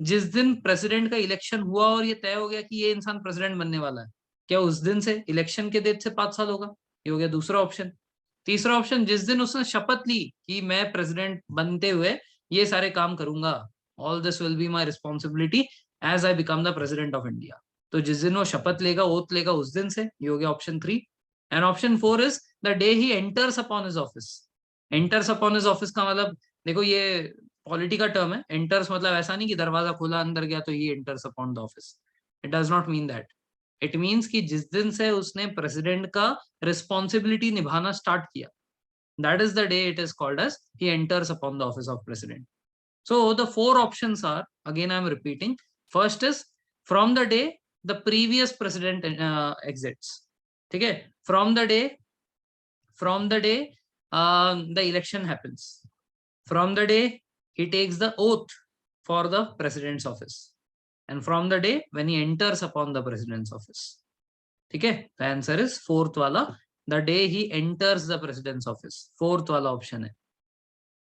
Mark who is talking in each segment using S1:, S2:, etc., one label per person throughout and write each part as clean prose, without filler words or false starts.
S1: जिस दिन प्रेसिडेंट का इलेक्शन हुआ और ये तय हो गया कि ये इंसान प्रेसिडेंट बनने वाला है, क्या उस दिन से, इलेक्शन के डेट से 5 साल होगा? ये हो गया दूसरा ऑप्शन। तीसरा ऑप्शन, जिस दिन उसने शपथ ली कि मैं प्रेसिडेंट बनते हुए ये सारे काम करूंगा, all this will be my responsibility as I become the president of India, तो जिस दिन वो शपथ लेगा, ओथ लेगा, उस दिन से। ये हो गया option 3। And option 4 is the day he enters upon his office. Enters upon his office का मतलब, देखो ये पॉलिटी का टर्म है। एंटर्स मतलब ऐसा नहीं कि दरवाजा खुला अंदर गया तो ही enters upon the office. It does not mean that. It means कि जिस दिन से उसने प्रेसिडेंट का रिस्पॉन्सिबिलिटी निभाना स्टार्ट किया, that is the day it is called as he enters upon the office of president. So the 4 options are, again I am repeating, first is from the day the previous president exits. ठीक है? From the day the election happens. From the day he takes the oath for the president's office. And from the day when he enters upon the president's office. ठीक है? The answer is fourth वाला, the day he enters the president's office. Fourth वाला option है,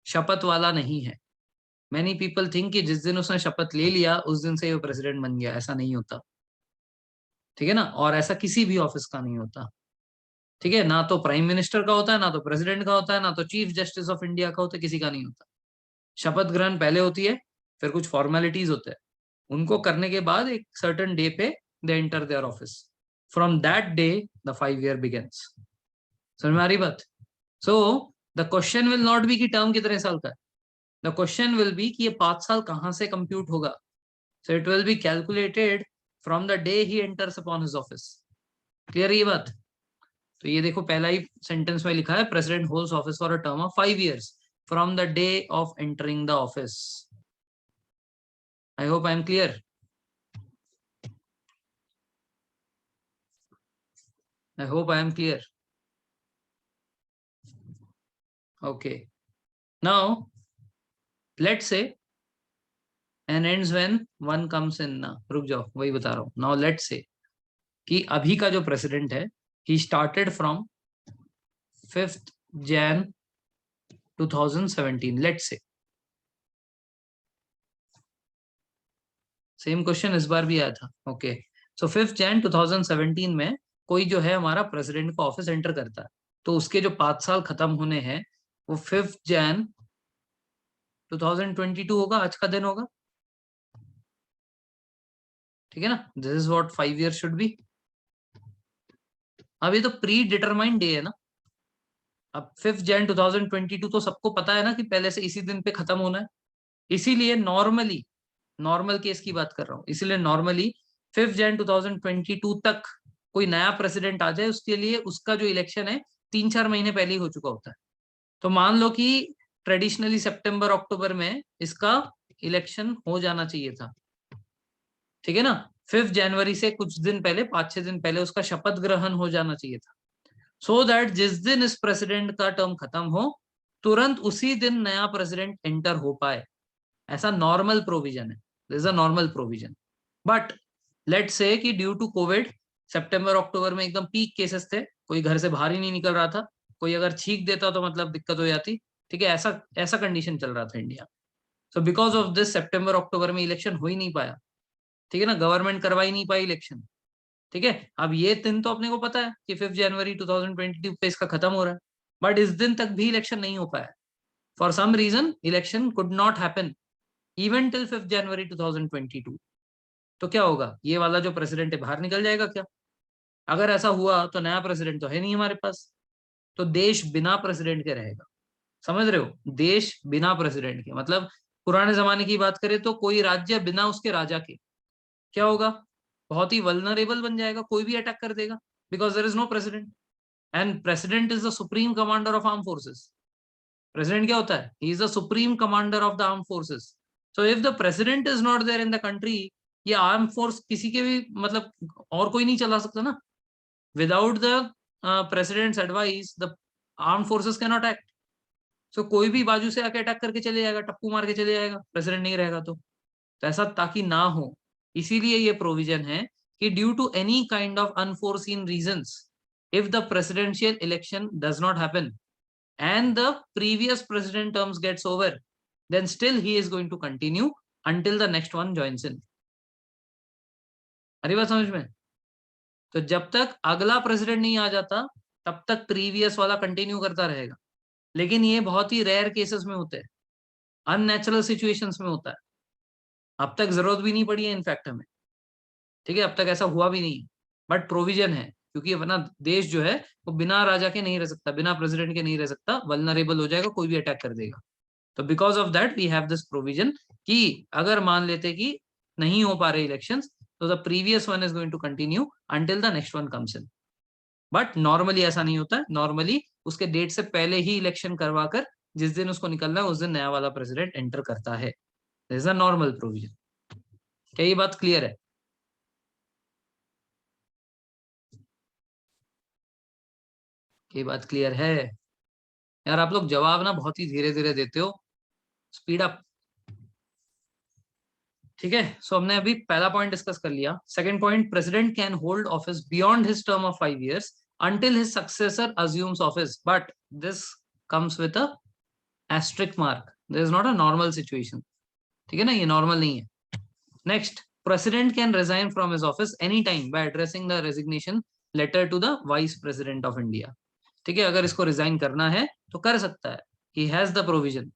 S1: शपथ वाला नहीं है। Many people think कि जिस दिन उसने शपथ ले लिया उस दिन से वो प्रेसिडेंट बन गया। ऐसा नहीं होता, ठीक है ना? और ऐसा किसी भी ऑफिस का नहीं होता, ठीक है? ना तो प्राइम मिनिस्टर का होता है, ना तो प्रेसिडेंट का होता है, ना तो चीफ जस्टिस ऑफ इंडिया का होता है, किसी का नहीं होता। शपथ ग्रहण पहले होती है, फिर कुछ फॉर्मेलिटीज होते हैं, उनको करने के बाद एक सर्टेन डे पे they enter their office. From that day the 5 year begins. समझ में आ रही बात? So the question will not be कि टर्म कितने साल का है, द क्वेश्चन विल बी कि ये 5 साल कहां से कंप्यूट होगा। So it will be calculated from the day he enters upon his office. Clear ये बात? तो ये देखो पहला ही सेंटेंस में लिखा है, president holds office for a term of 5 years from the day of entering the office. I hope I am clear. I hope I am clear. Okay. Now let's say and ends when one comes in ना, रुक जाओ वही बता रहा हूँ। Now let's say कि अभी का जो प्रेसिडेंट है, he started from 5th Jan 2017, let's say। Same question इस बार भी आया था। ओके, सो 5th Jan 2017 में कोई जो है हमारा प्रेसिडेंट का ऑफिस एंटर करता है, तो उसके जो 5 साल खत्म होने हैं वो 5th Jan 2022 होगा, आज का दिन होगा, ठीक है ना? This is what 5 years should be. अब ये तो प्री डिटरमाइंड डे है ना। अब 5th Jan 2022 तो सबको पता है ना कि पहले से इसी दिन पे खत्म होना है। इसीलिए नॉर्मली, नॉर्मल केस की बात कर रहा हूँ, इसीलिए नॉर्मली 5th Jan 2022 तक कोई नया प्रेसिडेंट आ जाए, उसके लिए उसका जो इलेक्शन है 3-4 महीने पहले ही हो चुका होता है। तो मान लो कि ट्रेडिशनली सितंबर अक्टूबर में इसका इलेक्शन हो जाना चाहिए था, ठीक है ना? 5 जनवरी से कुछ दिन पहले, 5-6 दिन पहले उसका शपथ ग्रहण हो जाना चाहिए था, सो दैट जिस दिन इस प्रेसिडेंट का टर्म खत्म हो तुरंत उसी दिन नया प्रेसिडेंट एंटर हो पाए। ऐसा नॉर्मल प्रोविजन है, this is a normal provision. But let's say कि ड्यू टू कोविड सितंबर अक्टूबर में एकदम पीक केसेस थे, कोई घर से बाहर ही नहीं निकल रहा था, कोई अगर छींक देता तो मतलब दिक्कत हो जाती, ठीक है? ऐसा ऐसा कंडीशन चल रहा था India. So because of this सितंबर अक्टूबर में इलेक्शन हो ही नहीं पाया, ठीक है ना? गवर्नमेंट करवा ही नहीं पाई इलेक्शन, ठीक है? अब ये दिन तो अपने को पता है कि 5 जनवरी 2022 पे इसका खत्म हो रहा है, बट इस दिन तक भी इलेक्शन नहीं हो पाया। For some reason election could not happen even till 5 January 2022। तो क्या होगा? ये वाला जो प्रेसिडेंट है बाहर निकल जाएगा क्या? अगर ऐसा हुआ तो नया प्रेसिडेंट तो है नहीं हमारे पास, तो देश बिना प्रेसिडेंट के रहेगा। समझ रहे हो? देश बिना प्रेसिडेंट के मतलब पुराने जमाने की बात करें तो कोई राज्य बिना उसके राजा के क्या होगा? बहुत ही वल्नरेबल बन जाएगा, कोई भी अटैक कर देगा, because there is no president and president is the supreme commander of arm forces. President क्या होता है? He is the supreme commander of the arm forces. So if the president is not there in the country, ये arm force किसी के भी मतलब और कोई नहीं चला सकता ना। Without the president's advice the arm forces can not act. So कोई भी बाजू से आके अटैक करके चले जाएगा, टप्पू मार के चले जाएगा, प्रेसिडेंट नहीं रहेगा तो ऐसा ताकि ना हो, इसीलिए ये प्रोविजन है कि due to any kind of unforeseen reasons, if the presidential election does not happen and the previous president terms gets over, then still he is going to continue until the next one joins in. अरे बात समझ में? तो जब तक अगला president नहीं आ जाता तब तक प्रीवियस वाला कंटिन्यू करता रहेगा, लेकिन ये बहुत ही रेयर केसेस में होते हैं, अननेचुरल सिचुएशंस में होता है। अब तक जरूरत भी नहीं पड़ी है इनफैक्ट हमें, ठीक है, अब तक ऐसा हुआ भी नहीं है, बट प्रोविजन है, क्योंकि अपना देश जो है वो बिना राजा के नहीं रह सकता, बिना प्रेसिडेंट के नहीं रह सकता, वल्नरेबल हो जाएगा, कोई भी अटैक कर देगा। तो because of that we have this provision कि अगर मान लेते कि नहीं हो पा रहे इलेक्शंस, तो the previous one is going to continue until the next one comes in. But normally ऐसा नहीं होता है, नॉर्मली उसके डेट से पहले ही इलेक्शन करवा कर जिस दिन उसको निकलना है उस दिन नया वाला प्रेसिडेंट एंटर करता है। This is a normal provision. क्या ये बात क्लियर है? ये बात क्लियर है? यार आप लोग जवाब ना बहुत ही धीरे धीरे देते हो, स्पीड अप। ठीक है, सो हमने अभी पहला पॉइंट डिस्कस कर लिया। Second point, president can hold office beyond his term of 5 years until his successor assumes office, but this comes with a asterisk mark. There is not a normal situation. ठीक है ना, ये normal नहीं है। Next, president can resign from his office any time by addressing the resignation letter to the vice president of India. ठीक है, अगर इसको रिजाइन करना है तो कर सकता है, ही हैज द प्रोविजन।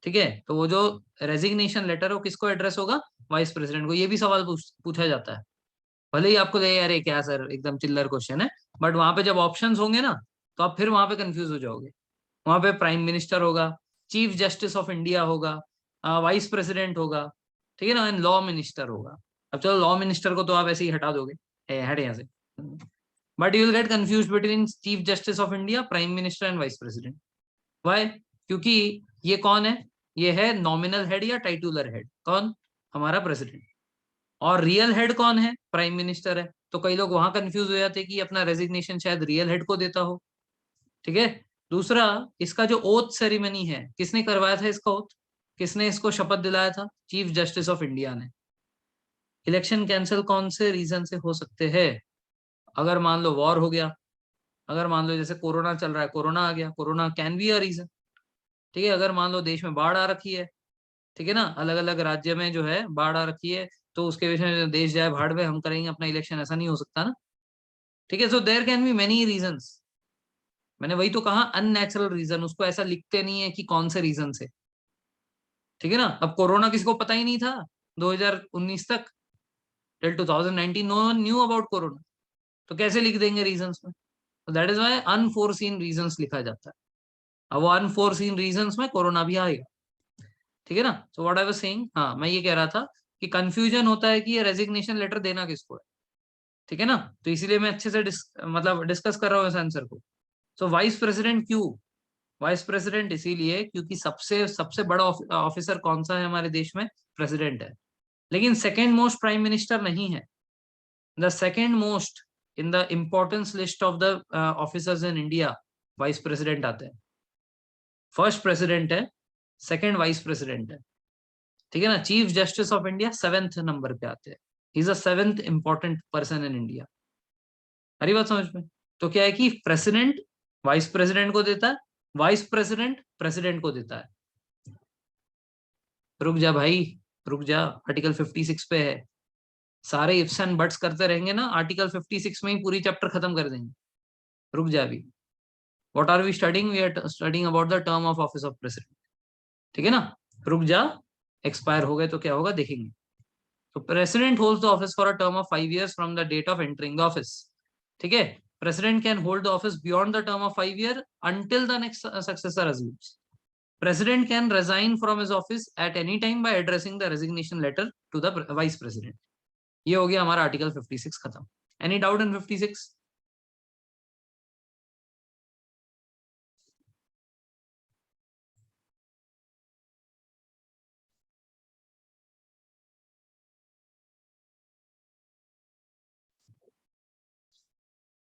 S1: ठीक है, तो वो जो रेजिग्नेशन लेटर है वो किसको एड्रेस होगा? वाइस प्रेसिडेंट को। ये भी सवाल पूछा जाता है, भले ही आपको लगे अरे क्या सर एकदम चिल्लर क्वेश्चन है, बट वहां पे जब ऑप्शंस होंगे ना तो आप फिर वहां पे कंफ्यूज हो जाओगे। वहां पे प्राइम मिनिस्टर होगा, चीफ जस्टिस ऑफ इंडिया होगा, वाइस प्रेसिडेंट होगा, ठीक है ना, एंड लॉ मिनिस्टर होगा। अब चलो लॉ मिनिस्टर को तो आप ऐसे ही हटा दोगे, हट यहाँ से, but you will get confuse between chief justice of India, prime minister and vice president. Why? क्योंकि ये कौन है? ये है नॉमिनल हेड या टाइटुलर हेड। कौन? हमारा प्रेसिडेंट। और रियल हेड कौन है? प्राइम मिनिस्टर है। तो कई लोग वहां कंफ्यूज हो जाते हैं कि अपना रेजिग्नेशन शायद रियल हेड को देता हो। ठीक है, दूसरा, इसका जो ओथ सेरेमनी है, किसने करवाया था इसका ओथ? किसने इसको शपथ दिलाया था? चीफ जस्टिस ऑफ इंडिया ने। इलेक्शन कैंसिल कौन से रीजन से हो सकते हैं? अगर मान लो वॉर हो गया, अगर मान लो जैसे कोरोना चल रहा है, कोरोना आ गया, corona can be a reason. ठीक है, अगर मान लो देश में बाढ़ आ रखी है, ठीक है ना, अलग अलग राज्य में जो है बाढ़ आ रखी है, तो उसके वजह से देश जाए बाढ़ में, हम करेंगे अपना इलेक्शन, ऐसा नहीं हो सकता ना। ठीक है, so there can be many reasons. मैंने वही तो कहा, अननेचुरल रीजन, उसको ऐसा लिखते नहीं है कि कौन से रीजन से। ठीक है ना, अब कोरोना किसको पता ही नहीं था 2019 तक, till 2019 no one knew about corona, तो कैसे लिख देंगे रीजंस में? तो that is why unforeseen reasons लिखा जाता है। अब वो अनफोर्सीन रीजंस में कोरोना भी आएगा। ठीक है ना, so what I was saying, हाँ मैं ये कह रहा था कि कंफ्यूजन होता है कि ये रेजिग्नेशन लेटर देना किसको है। ठीक है ना, तो इसीलिए मैं अच्छे से मतलब डिस्कस कर रहा हूँ इस आंसर को। सो वाइस प्रेसिडेंट क्यों? वाइस प्रेसिडेंट इसीलिए क्योंकि सबसे सबसे बड़ा ऑफिसर कौन सा है हमारे देश में? प्रेसिडेंट है। लेकिन सेकेंड मोस्ट प्राइम मिनिस्टर नहीं है। The second most in the importance list of the officers in India, vice president आते हैं। फर्स्ट प्रेसिडेंट है, सेकेंड वाइस प्रेसिडेंट है। ठीक है ना, chief justice of India 7th number पे आते हैं। He is a 7th important person in India. हरी बात समझ में? तो क्या है कि प्रेसिडेंट वाइस प्रेसिडेंट को देता है, वाइस प्रेसिडेंट प्रेसिडेंट को देता है। रुक जा भाई, रुक जा, आर्टिकल 56 पे है। सारे इफ्स एंड बट्स करते रहेंगे ना, आर्टिकल 56 में ही पूरी चैप्टर खत्म कर देंगे। रुक जा अभी। What are we studying? We are studying about the term of office of president. ठीक है ना, रुक जा, एक्सपायर हो गए तो क्या होगा देखेंगे। तो president holds the office for a term of 5 years from the date of entering the office. ठीक है, president can hold the office beyond the term of 5 year until the next successor assumes. President can resign from his office at any time by addressing the resignation letter to the vice president. ये हो गया हमारा article 56 खत्म। Any doubt in 56?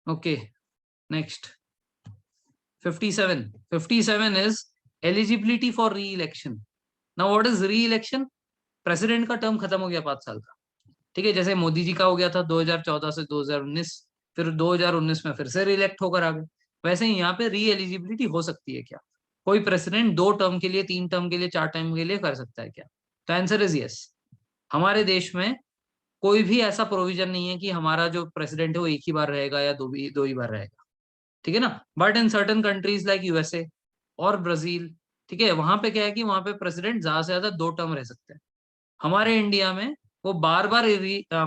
S1: Okay, next 57। 57 is eligibility for री election. Now what is री election? President का term खत्म हो गया 5 साल का। ठीक है, जैसे मोदी जी का हो गया था 2014 से 2019, फिर 2019 में फिर से री इलेक्ट होकर आ गए, वैसे ही यहाँ पे री एलिजिबिलिटी हो सकती है क्या? कोई प्रेसिडेंट 2 टर्म के लिए, 3 टर्म के लिए, 4 टर्म के लिए कर सकता है क्या? तो आंसर इज यस। हमारे देश में कोई भी ऐसा प्रोविजन नहीं है कि हमारा जो प्रेसिडेंट है वो एक ही बार रहेगा या दो ही बार रहेगा, ठीक है ना। But in certain countries like USA और ब्राजील, ठीक है, वहां पे क्या है कि वहां पे प्रेसिडेंट ज्यादा से ज्यादा 2 टर्म रह सकते हैं। हमारे इंडिया में वो बार बार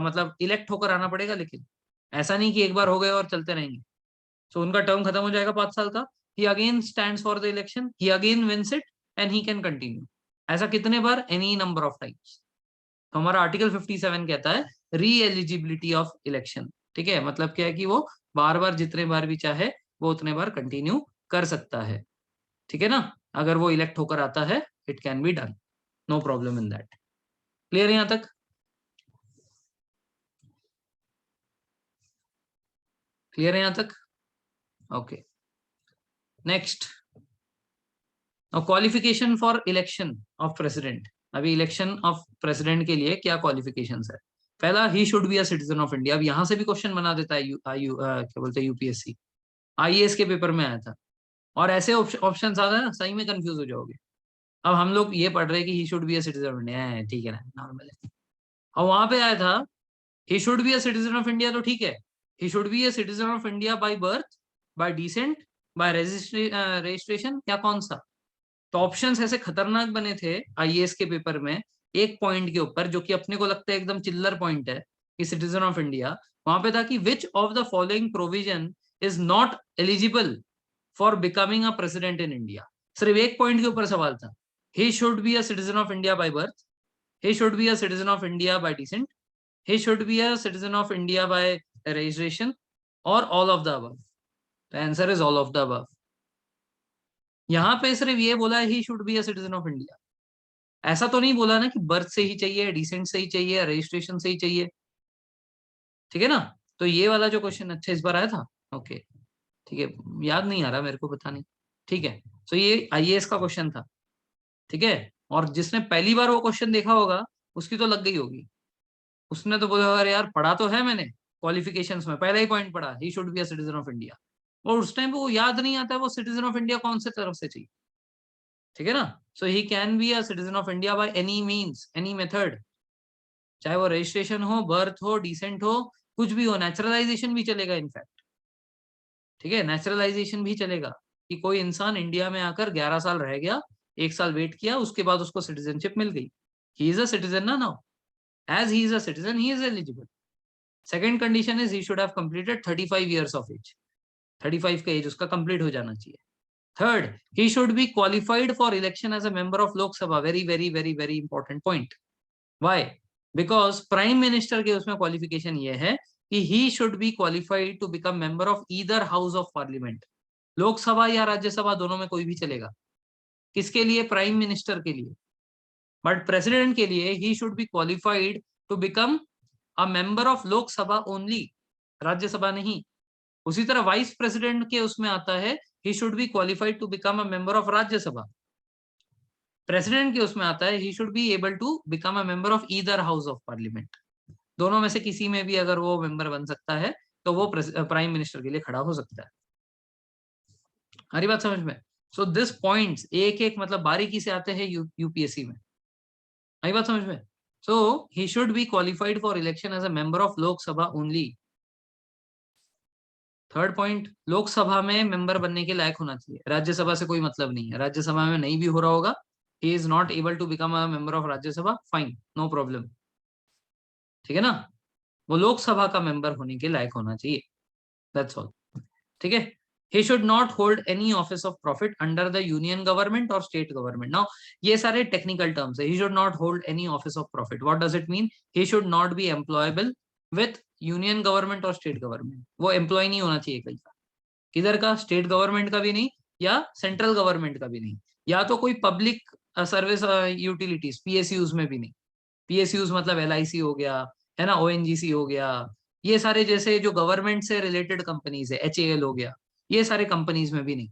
S1: मतलब इलेक्ट होकर आना पड़ेगा, लेकिन ऐसा नहीं कि एक बार हो गए और चलते रहेंगे। सो उनका टर्म खत्म हो जाएगा 5 साल का, he again stands for the election, he again wins it and he can continue. ऐसा कितने बार? Any number of times. तो हमारा आर्टिकल 57 कहता है री एलिजिबिलिटी ऑफ इलेक्शन, ठीक है। मतलब क्या है कि वो बार बार जितने बार भी चाहे वो उतने बार कंटिन्यू कर सकता है, ठीक है ना। अगर वो इलेक्ट होकर आता है, it can be done, no problem in that. Clear है यहां तक? क्लियर है यहां तक? Okay, next, qualification for election of president. अभी इलेक्शन ऑफ प्रेसिडेंट के लिए क्या क्वालिफिकेशंस है? पहला, he should be a citizen of India. अब यहां से भी क्वेश्चन बना देता है क्या बोलते हैं, यूपीएससी। आईएएस के पेपर में आया था, और ऐसे ऑप्शन आता है ना, सही में कंफ्यूज हो जाओगे। अब हम लोग ये पढ़ रहे हैं कि he should be a citizen of India, ठीक है ना, नॉर्मल है। और वहां पे आया था ही should be a citizen of India, तो ठीक है, he should be a citizen of India by birth, bye decent, bye registration, या कौन सा? तो ऑप्शंस ऐसे खतरनाक बने थे आईएएस के पेपर में, एक पॉइंट के ऊपर जो कि अपने को लगता है एकदम चिल्लर पॉइंट है कि सिटीजन ऑफ इंडिया। वहां पे था कि which of the following provision is not eligible for becoming a president in India. सिर्फ एक पॉइंट के ऊपर सवाल था। ही should be a citizen of India by birth, he should be a citizen of India by descent, he should be a citizen of India by registration, or all of the above. The answer is all of the above. यहाँ पे सिर्फ ये बोला है he should be a citizen of India, ऐसा तो नहीं बोला ना कि बर्थ से ही चाहिए, डिसेंट से ही चाहिए, रजिस्ट्रेशन से ही चाहिए, ठीक है ना। तो ये वाला जो क्वेश्चन अच्छा इस बार आया था। ओके, ठीक है, याद नहीं आ रहा मेरे को, पता नहीं, ठीक है। तो ये आईएएस का क्वेश्चन था, ठीक है। और जिसने पहली बार वो क्वेश्चन देखा होगा उसकी तो लग गई होगी, उसने तो बोला अरे यार पढ़ा तो है मैंने, क्वालिफिकेशंस में पहला ही पॉइंट पढ़ा, ही should be a citizen of India. और उस टाइम पे वो याद नहीं आता है वो सिटीजन ऑफ इंडिया कौन से तरफ से चाहिए, ठीक है ना। So he can be a citizen of India by any means, any method, चाहे वो रजिस्ट्रेशन हो, बर्थ हो, डिसेंट हो, कुछ भी हो, नेचुरलाइजेशन भी चलेगा इनफैक्ट, ठीक है, नेचुरलाइजेशन भी चलेगा कि कोई इंसान इंडिया में आकर 11 साल रह गया, 1 साल वेट किया, उसके बाद उसको सिटीजनशिप मिल गई, ही इज अ सिटीजन ना now, as he is a citizen he is eligible. Second condition is he should have completed 35 years of age, 35 का एज उसका कंप्लीट हो जाना चाहिए। Third, he should be qualified for election as a member of Lok Sabha, very very very very important point. Why? Because prime minister के उसमें qualification ये है कि he should be qualified to become member of either house of parliament, Lok Sabha या राज्यसभा दोनों में कोई भी चलेगा। किसके लिए? प्राइम मिनिस्टर के लिए। बट प्रेसिडेंट के लिए he should be qualified to become a member of Lok Sabha only, Rajya Sabha नहीं। उसी तरह वाइस प्रेसिडेंट के उसमें आता है he should be qualified to become a member of Rajya Sabha. President के उसमें आता है he should be able to become a member of either house of parliament, दोनों में से किसी में भी अगर वो मेंबर बन सकता है तो वो प्राइम मिनिस्टर के लिए खड़ा हो सकता है। हरी बात समझ में? सो दिस पॉइंट्स एक एक मतलब बारीकी से आते हैं यूपीएससी में। हरी बात समझ में? So he should be qualified for election as a member of Lok Sabha only. Third point, Lok Sabha में मेंबर बनने के लायक होना चाहिए, राज्यसभा से कोई मतलब नहीं है, राज्यसभा में नहीं भी हो रहा होगा, he is not able to become a member of Rajya Sabha, fine, no problem, ठीक है ना। वो लोकसभा का मेंबर होने के लायक होना चाहिए, दैट्स ऑल, ठीक है। he should not hold any office of profit under the union government or state government. Now ये सारे technical terms है, he should not hold any office of profit, what does it mean? He should not be employable with union government or state government, वो employee नहीं होना चाहिए कहीं का, किधर का, स्टेट गवर्नमेंट का भी नहीं या सेंट्रल गवर्नमेंट का भी नहीं, या तो कोई पब्लिक सर्विस यूटिलिटीज पीएसयूज में भी नहीं। पीएसयूज मतलब एलआईसी हो गया, है ना, ओएनजीसी हो गया, ये सारे जैसे जो गवर्नमेंट से रिलेटेड कंपनीज है, एचएएल हो गया, ये सारे कंपनीज में भी नहीं।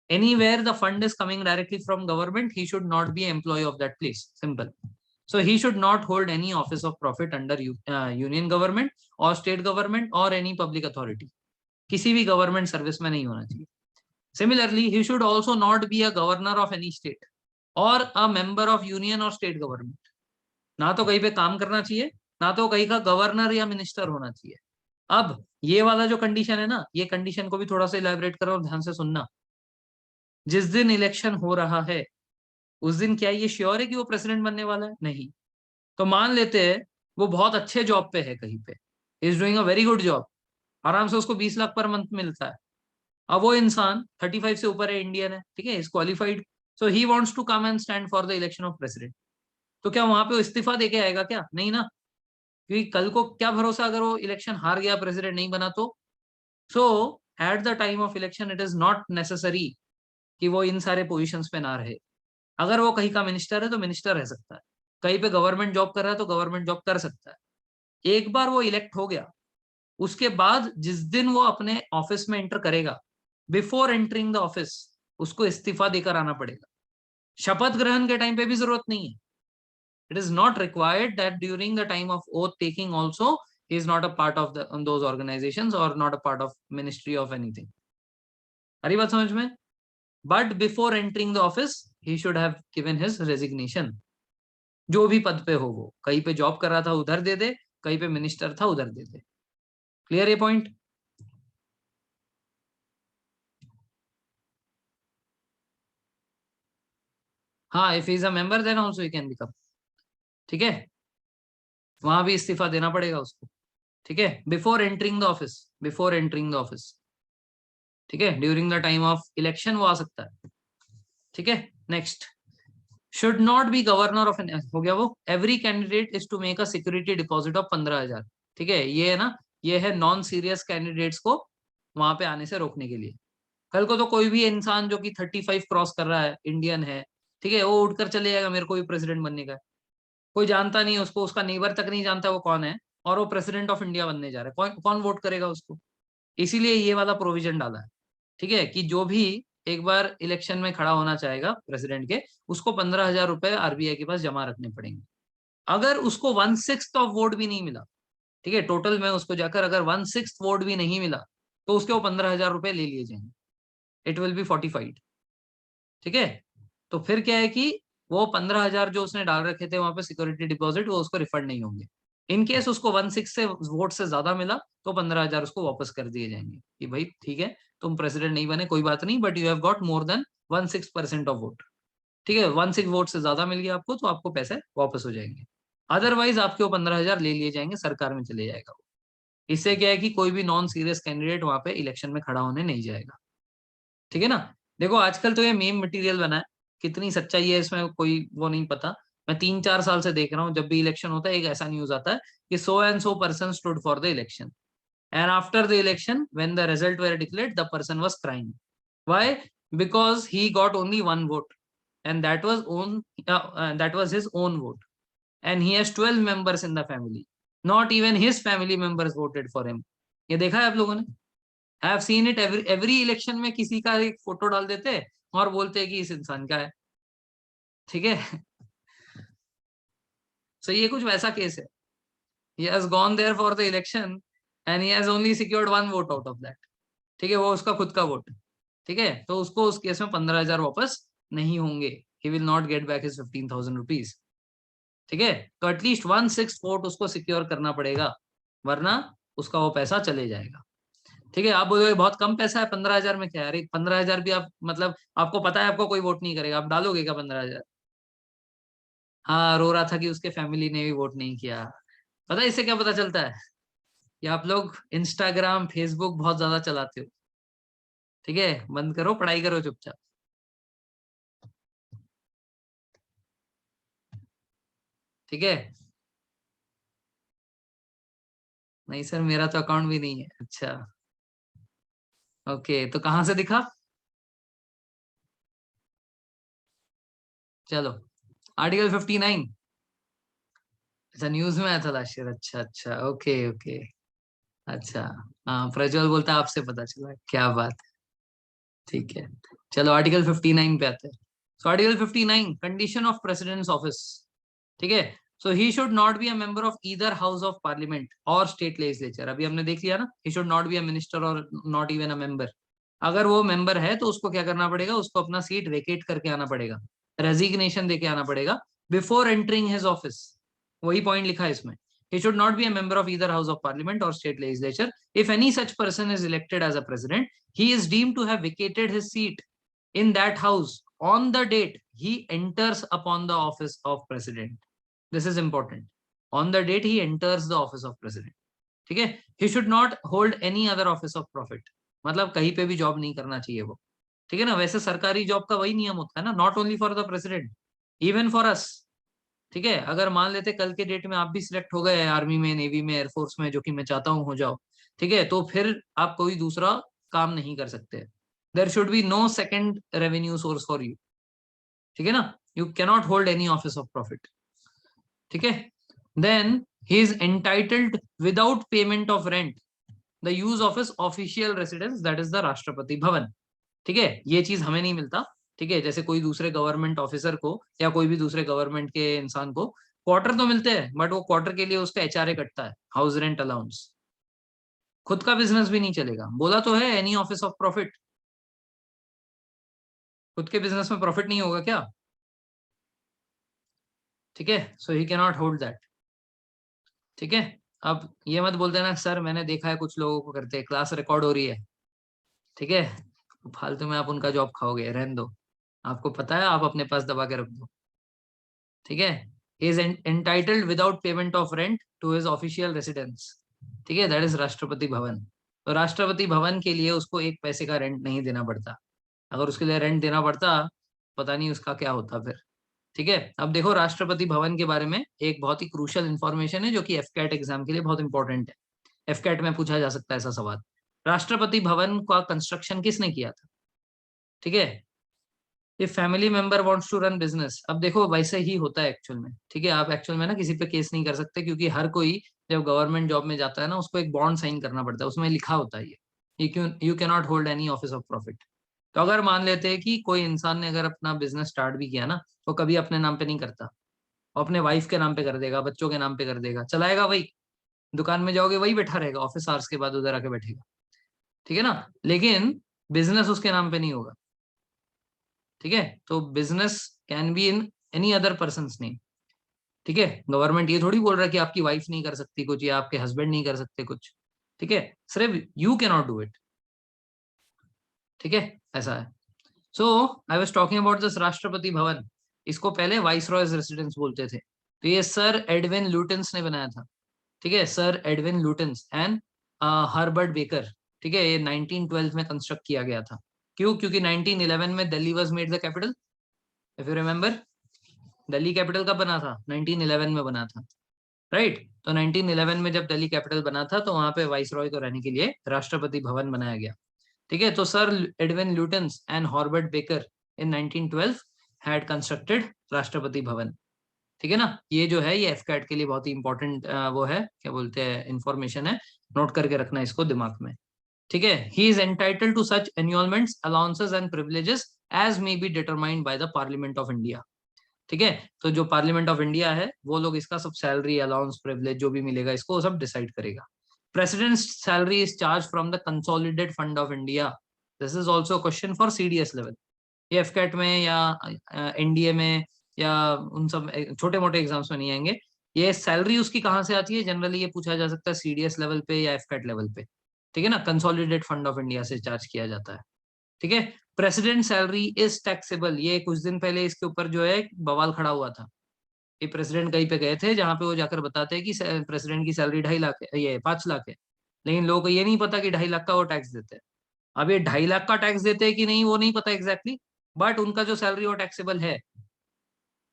S1: Anywhere the fund is coming directly from government, he should not be employ of that place, simple. So he should not hold any office of profit under union government or state government or any public authority, किसी भी government service में नहीं होना चाहिए। Similarly, he should also not be a governor of any state or a member of union or state government. ना तो कहीं पे काम करना चाहिए, ना तो कहीं का गवर्नर या मिनिस्टर होना चाहिए। अब ये वाला जो कंडीशन है ना, ये कंडीशन को भी थोड़ा सा इलैबोरेट करो और ध्यान से सुनना। जिस दिन इलेक्शन हो रहा है उस दिन क्या ये श्योर है कि वो प्रेसिडेंट बनने वाला है? नहीं। तो मान लेते हैं वो बहुत अच्छे जॉब पे है कहीं पे, is doing a very good job, आराम से उसको 20 लाख पर मंथ मिलता है। अब वो इंसान 35 से ऊपर है, इंडियन है, ठीक है, is qualified, so he wants to come and stand for the election of president. तो क्या वहां पे वो इस्तीफा देके आएगा क्या? नहीं ना, क्योंकि कल को क्या भरोसा अगर वो इलेक्शन हार गया, प्रेसिडेंट नहीं बना तो। So at the time of election it is not necessary कि वो इन सारे पोजिशंस पे ना रहे। अगर वो कहीं का मिनिस्टर है तो मिनिस्टर रह सकता है, कहीं पे गवर्नमेंट जॉब कर रहा है तो गवर्नमेंट जॉब कर सकता है। एक बार वो इलेक्ट हो गया, उसके बाद जिस दिन वो अपने ऑफिस में एंटर करेगा, बिफोर एंटरिंग द ऑफिस उसको इस्तीफा देकर आना पड़ेगा। शपथ ग्रहण के टाइम पे भी जरूरत नहीं है। It is not required that during the time of oath taking also he is not a part of those organisations और not a part of ministry of anything. अरे बात समझ में? But before entering the office he should have given his resignation. जो भी पद पे हो, वो कहीं पे जॉब कर रहा था उधर दे दे, कहीं पे मिनिस्टर था उधर दे दे। क्लियर ये पॉइंट? हाँ, if is a member then also he can become. ठीक है, वहां भी इस्तीफा देना पड़ेगा उसको। ठीक है, before entering the office, before entering the office. ठीक है, during the time of election वो आ सकता है। ठीक है, next, should not be governor of an, हो गया वो। Every candidate is to make a security deposit of 15,000। ठीक है, ये है ना, ये है नॉन सीरियस कैंडिडेट्स को वहां पे आने से रोकने के लिए। कल को तो कोई भी इंसान जो कि 35 क्रॉस कर रहा है, इंडियन है, ठीक है, वो उठकर चले जाएगा मेरे को भी प्रेसिडेंट बनने का है। कोई जानता नहीं है उसको, उसका नेबर तक नहीं जानता वो कौन है, और वो प्रेसिडेंट ऑफ इंडिया बनने जा रहा है, कौन कौन वोट करेगा उसको? इसीलिए ये वाला प्रोविजन डाला है। ठीक है, कि जो भी एक बार इलेक्शन में खड़ा होना चाहेगा प्रेसिडेंट के, उसको 15,000 रुपए आरबीआई के पास जमा रखने पड़ेंगे। अगर उसको 1/6 ऑफ वोट भी नहीं मिला, ठीक है, टोटल में उसको जाकर अगर 1/6 वोट भी नहीं मिला, तो उसके वो 15,000 रुपए ले लिए जाएंगे। It will B 45। ठीक है, तो फिर क्या है कि वो 15,000 जो उसने डाल रखे थे वहां पे सिक्योरिटी डिपॉजिट, वो उसको रिफंड नहीं होंगे। इन केस उसको 1/6 से वोट से ज्यादा मिला, तो 15,000 उसको वापस कर दिए जाएंगे कि भाई ठीक है, तुम प्रेसिडेंट नहीं बने कोई बात नहीं, but you have got more than 1/6% of vote. ठीक है, 1/6 वोट से ज्यादा मिल गया आपको तो आपको पैसे वापस हो जाएंगे। अदरवाइज आपके वो 15,000 ले लिए जाएंगे, सरकार में चले जाएगा वो। इससे क्या है कि कोई भी नॉन सीरियस कैंडिडेट वहां पे इलेक्शन में खड़ा होने नहीं जाएगा। ठीक है ना? देखो आजकल तो ये मीम मटेरियल बना है, कितनी सच्चाई है इसमें कोई वो नहीं पता। मैं 3-4 साल से देख रहा हूँ, जब भी इलेक्शन होता है एक ऐसा न्यूज आता है कि so and so person stood for the election, and after the election when the result were declared the person was crying. Why? Because he got only one vote, and that was his own vote, and he has 12 members in the family, not even his family members voted for him. ये देखा है आप लोगों ने? I have seen it every every election में, किसी का एक फोटो डाल देते हैं और बोलते हैं कि इस इंसान का है। ठीक है, सो ये कुछ वैसा केस है। he has gone there for the election and he has only secured one vote out of that। ठीक है, वो उसका खुद का वोट। ठीक है, तो उसको उस केस में 15,000 वापस नहीं होंगे। he will not get back his 15,000 rupees। ठीक है, तो एटलीस्ट 1/6 वोट उसको सिक्योर करना पड़ेगा, वरना उसका वो पैसा चले जाएगा। ठीक है, आप बोलोगे बहुत कम पैसा है, 15,000 में क्या है? अरे 15,000 भी आप मतलब आपको पता है आपको कोई वोट नहीं करेगा, आप डालोगे क्या 15,000? हाँ, रो रहा था कि उसके फैमिली ने भी वोट नहीं किया। पता है इससे क्या पता चलता है? कि आप लोग इंस्टाग्राम फेसबुक बहुत ज्यादा चलाते हो। ठीक है, बंद करो, पढ़ाई करो चुपचाप। ठीक है, नहीं सर मेरा तो अकाउंट भी नहीं है। अच्छा, ओके, तो कहाँ से दिखा? चलो, आर्टिकल 59। अच्छा, न्यूज में आया था लास्ट ईयर, अच्छा अच्छा, ओके ओके। अच्छा, हाँ, प्रज्वल बोलता है आपसे पता चला, क्या बात है। ठीक है, चलो आर्टिकल 59 पे आते हैं। So article 59, condition of president's office. ठीक है, so he should not be a member of either house of parliament और स्टेट लेजिस्लेचर। अभी हमने देख लिया ना, he should not be a minister और नॉट इवन अ मेंबर। अगर वो मेंबर है तो उसको क्या करना पड़ेगा? उसको अपना सीट वेकेट करके आना पड़ेगा, रेजिग्नेशन देके आना पड़ेगा बिफोर एंटरिंग हिज ऑफिस। वही पॉइंट लिखा है इसमें. He should not be a member of either house of parliament or state legislature. If any such person is elected as a president, he is deemed to have vacated his seat in that house on the date he enters upon the office of president. This is important. On the date he enters the office of president. ठीक है. He should not hold any other office of profit. मतलब कहीं पे भी job नहीं करना चाहिए वो. ठीक है ना. वैसे सरकारी जॉब का वही नियम होता है ना, not only for the president, even for us. ठीक है. अगर मान लेते कल के डेट में आप भी सिलेक्ट हो गए आर्मी में, नेवी में, एयरफोर्स में, जो कि मैं चाहता हूं हो जाओ, ठीक है, तो फिर आप कोई दूसरा काम नहीं कर सकते. There should be no second revenue source for you. ठीक है ना. You cannot hold any office of profit. ठीक है. Then he is entitled without payment of rent the use of his official residence, that is the Rashtrapati Bhavan. ठीक है. ये चीज हमें नहीं मिलता. ठीक है. जैसे कोई दूसरे गवर्नमेंट ऑफिसर को या कोई भी दूसरे गवर्नमेंट के इंसान को क्वार्टर तो मिलते हैं, बट वो क्वार्टर के लिए उसका एचआरए कटता है, हाउस रेंट अलाउंस. खुद का बिजनेस भी नहीं चलेगा. बोला तो है एनी ऑफिस ऑफ प्रॉफिट. खुद के बिजनेस में प्रॉफिट नहीं होगा क्या? ठीक है. So he can not hold that. ठीक है. अब ये मत बोलते ना सर मैंने देखा है कुछ लोगों को करते, क्लास रिकॉर्ड हो रही है. ठीक है. फालतू में आप उनका जॉब खाओगे, रहने दो. आपको पता है, आप अपने पास दबा के रख दो. ठीक है. He is entitled without payment of rent to his official residence. ठीक है. That is Rashtrapati Bhavan. तो राष्ट्रपति भवन के लिए उसको एक पैसे का रेंट नहीं देना पड़ता. अगर उसके लिए रेंट देना पड़ता, पता नहीं उसका क्या होता फिर. ठीक है. अब देखो राष्ट्रपति भवन के बारे में एक बहुत ही क्रूशियल इंफॉर्मेशन है जो कि एफकैट एग्जाम के लिए बहुत इंपॉर्टेंट है. एफकैट में पूछा जा सकता है ऐसा सवाल. राष्ट्रपति भवन का कंस्ट्रक्शन किसने किया था? ठीक है. ये family member wants to run business. अब देखो वैसे ही होता है एक्चुअल में. ठीक है. आप एक्चुअल में ना किसी पे केस नहीं कर सकते, क्योंकि हर कोई जब गवर्नमेंट जॉब में जाता है ना, उसको एक बॉन्ड साइन करना पड़ता है, उसमें लिखा होता है ये क्यों you can not hold any office of profit. तो अगर मान लेते हैं कि कोई इंसान ने अगर अपना बिजनेस स्टार्ट भी किया ना, तो कभी अपने नाम पे नहीं करता, वो अपने वाइफ के नाम पे कर देगा, बच्चों के नाम पे कर देगा, चलाएगा वही. दुकान में जाओगे वही बैठा रहेगा, ऑफिस आवर्स के बाद उधर आके बैठेगा. ठीक है ना. लेकिन बिजनेस उसके नाम पे नहीं होगा. ठीक है. तो business can be in any other person name. ठीक है. गवर्नमेंट ये थोड़ी बोल रहा है कि आपकी वाइफ नहीं कर सकती कुछ या आपके हस्बैंड नहीं कर सकते कुछ. ठीक है. सिर्फ you can not do it. ठीक है. ऐसा है. So I was talking about this Rashtrapati Bhavan. इसको पहले वाइस रॉयज रेसिडेंस बोलते थे. तो ये सर एडविन लुटेंस ने बनाया था. ठीक है. Sir Edwin Lutyens and Herbert baker. ठीक है. ये 1912 में कंस्ट्रक्ट किया गया था. क्यों? क्योंकि 1911 में Delhi was made the capital. If you remember, Delhi capital कब बना था? 1911 में बना था. राइट. तो 1911 में जब दिल्ली कैपिटल बना था, तो वहां पे वाइस रॉय को रहने के लिए राष्ट्रपति भवन बनाया गया. ठीक है. तो sir Edwin Lutyens and Herbert Baker in 1912 had constructed Rashtrapati Bhavan. ठीक है ना. ये जो है ये एफकैट के लिए बहुत ही इंपॉर्टेंट वो है, क्या बोलते हैं, इंफॉर्मेशन है. नोट करके रखना इसको दिमाग में. ठीक है. He is entitled to such emoluments, allowances and privileges as may be determined by the parliament of India. ठीक है. तो जो पार्लियामेंट ऑफ इंडिया है वो लोग इसका सब सैलरी, अलाउंस, प्रिविलेज जो भी मिलेगा इसको सब डिसाइड करेगा. President's salary is charge from the consolidated fund of India. This is also question for CDS level. ये एफकैट में या एनडीए में या उन सब छोटे मोटे एग्जाम्स में नहीं आएंगे. ये सैलरी उसकी कहाँ से आती है, जनरली ये पूछा जा सकता है सीडीएस लेवल पे या एफकैट लेवल पे. ठीक है ना. कंसोलिडेटेड फंड ऑफ इंडिया से चार्ज किया जाता है. ठीक है. President salary is taxable. ये कुछ दिन पहले इसके ऊपर जो है बवाल खड़ा हुआ था. ये प्रेसिडेंट कहीं पे गए थे जहां पे वो जाकर बताते हैं कि प्रेसिडेंट की सैलरी 2.5 लाख है, ये 5 लाख है. लेकिन लोगों को ये नहीं पता कि 2.5 लाख का वो टैक्स देते हैं. अब ये 2.5 लाख का टैक्स देते हैं कि नहीं वो नहीं पता एग्जैक्टली, बट उनका जो सैलरी वो टैक्सेबल है.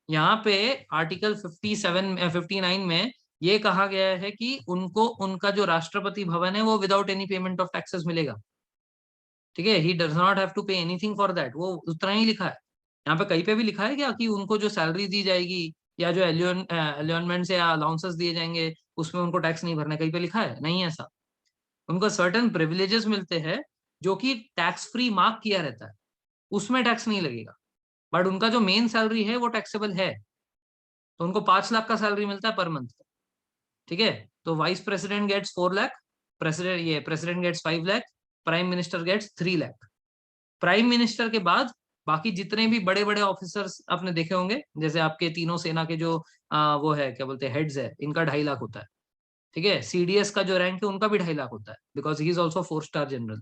S1: यहाँ पे आर्टिकल 59 में ये कहा गया है कि उनको उनका जो राष्ट्रपति भवन है वो without any payment of taxes मिलेगा. ठीक है. He does not have to pay anything for that. वो उतना ही लिखा है. यहाँ पे कहीं पे भी लिखा है क्या कि उनको जो सैलरी दी जाएगी या जो एलियनमेंट्स या अलाउंसेस दिए जाएंगे उसमें उनको टैक्स नहीं भरना? कहीं पे लिखा है? नहीं है ऐसा. उनको सर्टेन प्रिविलेजेस मिलते हैं जो कि टैक्स फ्री मार्क किया रहता है, उसमें टैक्स नहीं लगेगा. बट उनका जो मेन सैलरी है वो टैक्सेबल है. तो उनको 5 लाख का सैलरी मिलता है पर मंथ. ठीक है. तो vice president gets 4 lakh, president gets 5 lakh, prime minister gets 3 lakh. Prime minister के बाद बाकी जितने भी बड़े बड़े ऑफिसर्स आपने देखे होंगे, जैसे आपके तीनों सेना के जो वो है क्या बोलते हैं हेड्स है, इनका 2.5 लाख होता है। ठीक है, सीडीएस का जो रैंक है उनका भी 2.5 लाख होता है, because he is also 4 star general.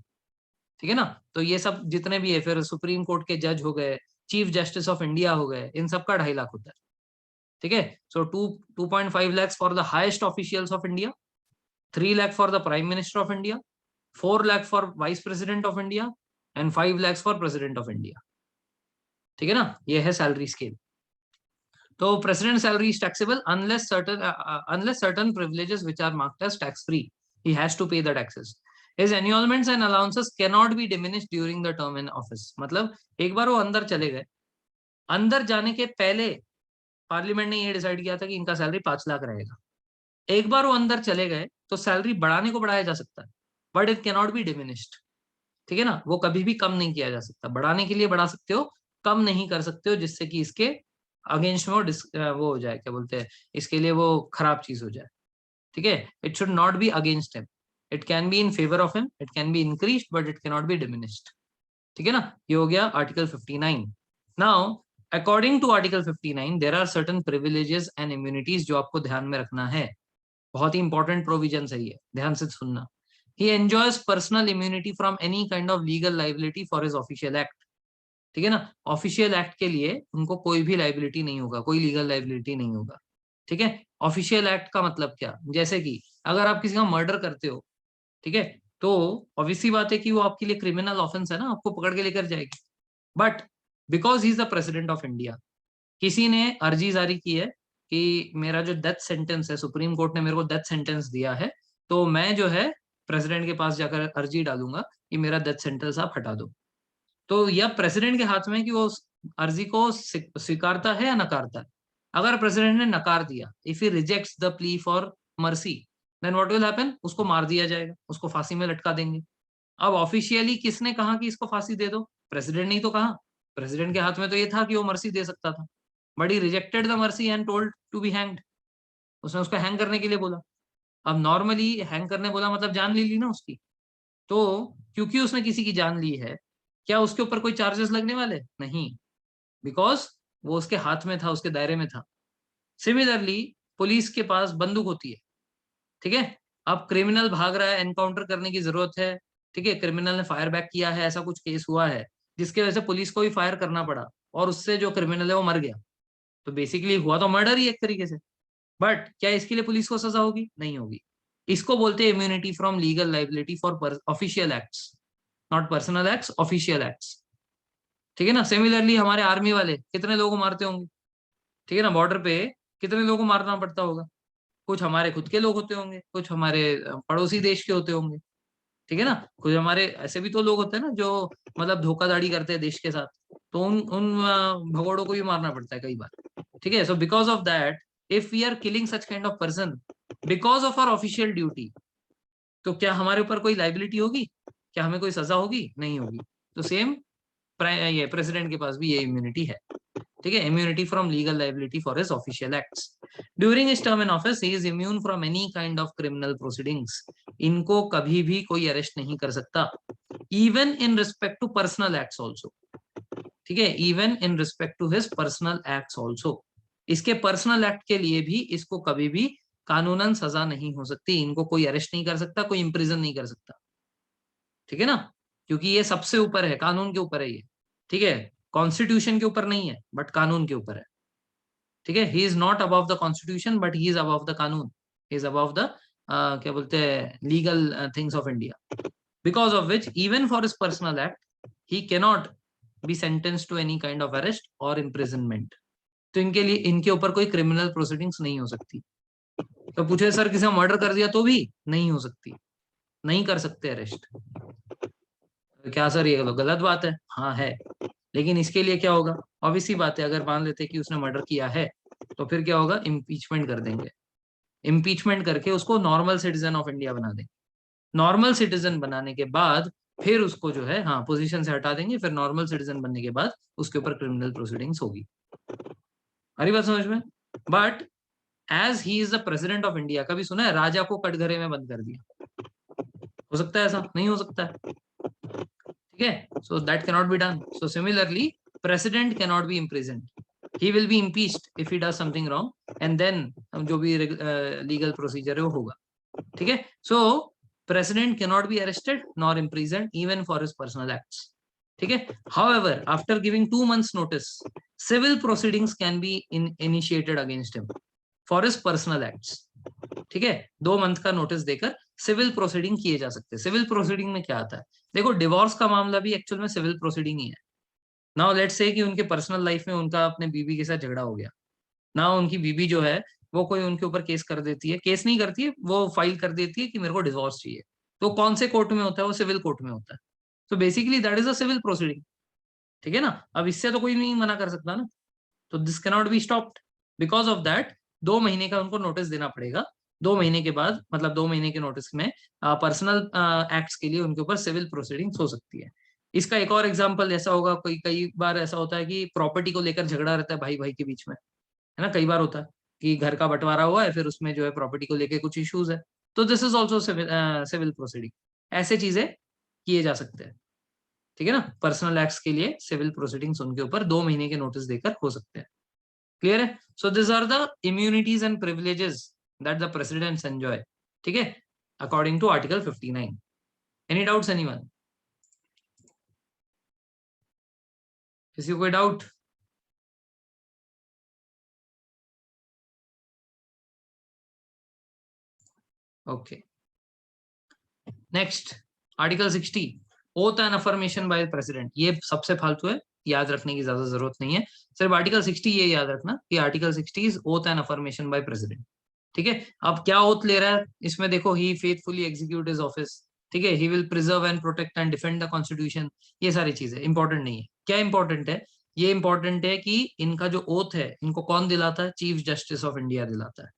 S1: ठीक है ना। तो ये सब जितने भी है, फिर सुप्रीम कोर्ट के जज हो गए, चीफ जस्टिस ऑफ इंडिया हो गए, इन सबका 2.5 लाख होता है। ठीक है, so 2.5 lakhs for the highest officials of India, 3 lakh for the prime minister of India, 4 lakh for vice president of India, and 5 lakhs for president of India. ठीक है ना, ये है सैलरी स्केल। तो president salary is taxable unless certain privileges which are marked as tax free, he has to pay the taxes. His emoluments and allowances cannot be diminished during the term in office। मतलब एक बार वो अंदर चले गए, अंदर जाने के पहले पार्लियामेंट ने ये डिसाइड किया था कि इनका सैलरी 5 लाख रहेगा। एक बार वो अंदर चले गए तो सैलरी बढ़ाने को बढ़ाया जा सकता है, but it cannot be diminished. ठीक है ना, वो कभी भी कम नहीं किया जा सकता। बढ़ाने के लिए बढ़ा सकते हो, कम नहीं कर सकते हो जिससे कि इसके अगेंस्ट में वो हो जाए, क्या बोलते हैं, इसके लिए वो खराब चीज हो जाए। ठीक है, it should not be against him, it can be in favour of him, it can be increased but it can not be diminished. ठीक है ना, ये हो गया article 59। Now according to article 59 there are certain privileges and immunities जो आपको ध्यान में रखना है। बहुत ही इंपॉर्टेंट प्रोविजन है ये, ध्यान से सुनना। He enjoys personal immunity from any kind of legal liability for his official act। ठीक है ना, ऑफिशियल एक्ट के लिए उनको कोई भी लाइबिलिटी नहीं होगा, कोई लीगल लाइबिलिटी नहीं होगा। ठीक है, ऑफिशियल एक्ट का मतलब क्या, जैसे कि अगर आप किसी का मर्डर करते हो, ठीक है, तो ऑब्वियसली बात है कि वो आपके लिए क्रिमिनल ऑफेंस है ना, आपको पकड़ के लेकर जाएगी। But because he is the president of India, किसी ने अर्जी जारी की है कि मेरा जो डेथ सेंटेंस है, सुप्रीम कोर्ट ने मेरे को डेथ सेंटेंस दिया है, तो मैं जो है प्रेसिडेंट के पास जाकर अर्जी डालूंगा कि मेरा डेथ सेंटेंस आप हटा दो। तो यह प्रेसिडेंट के हाथ में है कि वो उस अर्जी को स्वीकारता है या नकारता है। अगर प्रेसिडेंट ने नकार दिया, if he rejects the plea for mercy, then what will happen, उसको मार दिया जाएगा, उसको फांसी में लटका देंगे। अब ऑफिशियली किसने कहा कि इसको फांसी दे दो, प्रेसिडेंट ने ही तो कहा। प्रेसिडेंट के हाथ में तो ये था कि वो मर्सी दे सकता था, but he rejected the mercy and told to be hanged. उसने उसको हैंग करने के लिए बोला। अब नॉर्मली हैंग करने बोला मतलब जान ले ली ना उसकी। तो क्योंकि उसने किसी की जान ली है, क्या उसके ऊपर कोई चार्जेस लगने वाले नहीं, बिकॉज वो उसके हाथ में था, उसके दायरे में था। सिमिलरली पुलिस के पास बंदूक होती है। ठीक है, अब क्रिमिनल भाग रहा है, एनकाउंटर करने की जरूरत है। ठीक है, क्रिमिनल ने फायर बैक किया है, ऐसा कुछ केस हुआ है जिसकी वजह से पुलिस को भी फायर करना पड़ा, और उससे जो क्रिमिनल है वो मर गया। तो बेसिकली हुआ तो मर्डर ही एक तरीके से। बट क्या इसके लिए पुलिस को सजा होगी, नहीं होगी। इसको बोलते हैं immunity from legal liability for official acts, not personal acts, official acts. ठीक है ना, सिमिलरली हमारे आर्मी वाले कितने लोगों को मारते होंगे। ठीक है ना, बॉर्डर पे कितने लोगों को मारना पड़ता होगा। कुछ हमारे खुद के लोग होते होंगे, कुछ हमारे पड़ोसी देश के होते होंगे। ठीक है ना, कुछ हमारे ऐसे भी तो लोग होते हैं ना जो मतलब धोखाधड़ी करते हैं देश के साथ, तो उन उन भगोड़ों को भी मारना पड़ता है कई बार। ठीक है, so because of that if we are killing such kind of person because of our official duty, तो क्या हमारे ऊपर कोई लाइबिलिटी होगी, क्या हमें कोई सजा होगी, नहीं होगी। तो सेम ये प्रेसिडेंट के पास भी ये इम्यूनिटी है। ठीक है, immunity from legal liability for his official acts. During his term in office he is immune from any kind of criminal proceedings. इनको कभी भी कोई अरेस्ट नहीं कर सकता, even in respect to personal acts also. ठीक है, even in respect to his personal acts also, इसके पर्सनल एक्ट के लिए भी इसको कभी भी कानूनन सजा नहीं हो सकती, इनको कोई अरेस्ट नहीं कर सकता, कोई इंप्रिजन नहीं कर सकता। ठीक है ना, क्योंकि ये सबसे ऊपर है, कानून के ऊपर है ये। ठीक है, कॉन्स्टिट्यूशन के ऊपर नहीं है बट कानून के ऊपर है। ठीक है, he is not above the constitution but he is above the कानून, ही इज अबव द क्या बोलते हैं legal things of India, because of which even for his personal act he cannot be sentence to any kind of arrest और imprisonment. तो इनके लिए इनके ऊपर कोई क्रिमिनल प्रोसीडिंग्स नहीं हो सकती। तो पूछे सर किसी ने मर्डर कर दिया तो भी नहीं हो सकती, नहीं कर सकते अरेस्ट। क्या सर ये गलत बात है, हाँ है। लेकिन इसके लिए क्या होगा, ऑब्वियसली बात है, अगर मान लेते कि उसने मर्डर किया है तो फिर क्या होगा, इम्पीचमेंट कर देंगे। इम्पीचमेंट करके उसको नॉर्मल सिटीजन ऑफ इंडिया बना देंगे। नॉर्मल सिटीजन बनाने के बाद फिर उसको जो है हाँ पोजीशन से हटा देंगे, फिर नॉर्मल सिटीजन बनने के बाद उसके ऊपर क्रिमिनल प्रोसीडिंग्स होगी। हरी बात समझ में। But as he is the president of India, कभी सुना है राजा को कटघरे में बंद कर दिया, हो सकता है ऐसा, नहीं हो सकता है। ठीक है, so that cannot be done. So similarly president cannot be imprisoned. He will be impeached if he does something wrong, and then जो भी legal procedure है वो होगा. ठीक है? So president cannot be arrested nor imprisoned even for his personal acts. ठीक है? However, after giving 2 months notice, civil proceedings can be initiated against him for his personal acts. ठीक है? 2 मंथ का नोटिस देकर सिविल प्रोसीडिंग किए जा सकते हैं. सिविल प्रोसीडिंग में क्या आता है? देखो, डिवोर्स का मामला भी एक्चुअल में सिविल प्रोसीडिंग ही है. नाउ लेट्स से कि उनके पर्सनल लाइफ में उनका अपने बीवी के साथ झगड़ा हो गया. नाउ उनकी बीवी जो है वो कोई उनके ऊपर केस कर देती है, केस नहीं करती है, वो फाइल कर देती है कि मेरे को डिवोर्स चाहिए. तो कौन से कोर्ट में होता है? वो सिविल कोर्ट में होता है. तो basically that is a civil proceeding. ठीक है ना? अब इससे तो कोई नहीं मना कर सकता ना. तो this can not be stopped. Because of that 2 महीने का उनको नोटिस देना पड़ेगा. 2 महीने के बाद, मतलब 2 महीने के नोटिस में पर्सनल एक्ट्स के लिए उनके ऊपर सिविल प्रोसीडिंग्स हो सकती है. इसका एक और एग्जांपल ऐसा होगा, कई बार ऐसा होता है कि प्रॉपर्टी को लेकर झगड़ा रहता है भाई भाई के बीच में, है ना? कई बार होता है कि घर का बंटवारा हुआ है, फिर उसमें जो है प्रॉपर्टी को लेकर कुछ इश्यूज है, तो this is also civil proceeding. ऐसे चीजें किए जा सकते हैं. ठीक है ना? पर्सनल एक्ट्स के लिए सिविल प्रोसीडिंग्स उनके ऊपर 2 महीने के नोटिस देकर हो सकते हैं. क्लियर है? So this are the immunities and privileges that the president's enjoy. ठीक है? According to article 59. Any doubts anyone? किसी को कोई doubt? Okay. Next, article 60, oath and affirmation by president. ये सबसे फालतू है, याद रखने की ज्यादा जरूरत नहीं है. सिर्फ आर्टिकल 60 ये याद रखना कि article 60 is oath and affirmation by president. ठीक है? अब क्या ओथ ले रहा है इसमें? देखो, ही फेथफुली एग्जीक्यूट हिज ऑफिस. ठीक है? He will preserve and protect and defend the constitution. ये सारी चीजें इंपॉर्टेंट नहीं है. क्या इंपॉर्टेंट है? ये इंपॉर्टेंट है कि इनका जो ओथ है इनको कौन दिलाता है? चीफ जस्टिस ऑफ इंडिया दिलाता है.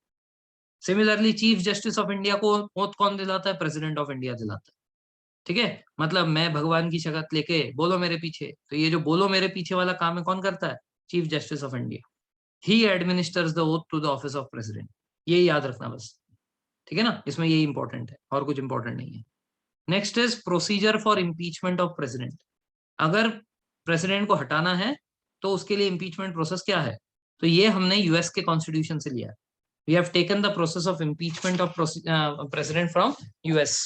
S1: Similarly chief justice of India को ओथ कौन दिलाता है? प्रेसिडेंट ऑफ इंडिया दिलाता है. ठीक है? मतलब मैं भगवान की शक्ल लेके बोलो मेरे पीछे, तो ये जो बोलो मेरे पीछे वाला काम है कौन करता है? Chief justice of India. He administers the oath to the office of president. ये याद रखना बस. ठीक है ना? इसमें ये इंपॉर्टेंट है और कुछ इंपॉर्टेंट नहीं है. Next is procedure for impeachment of president. अगर प्रेसिडेंट को हटाना है तो उसके लिए इम्पीचमेंट प्रोसेस क्या है? तो ये हमने यूएस के कॉन्स्टिट्यूशन से लिया है. We have taken the process of impeachment of president from US.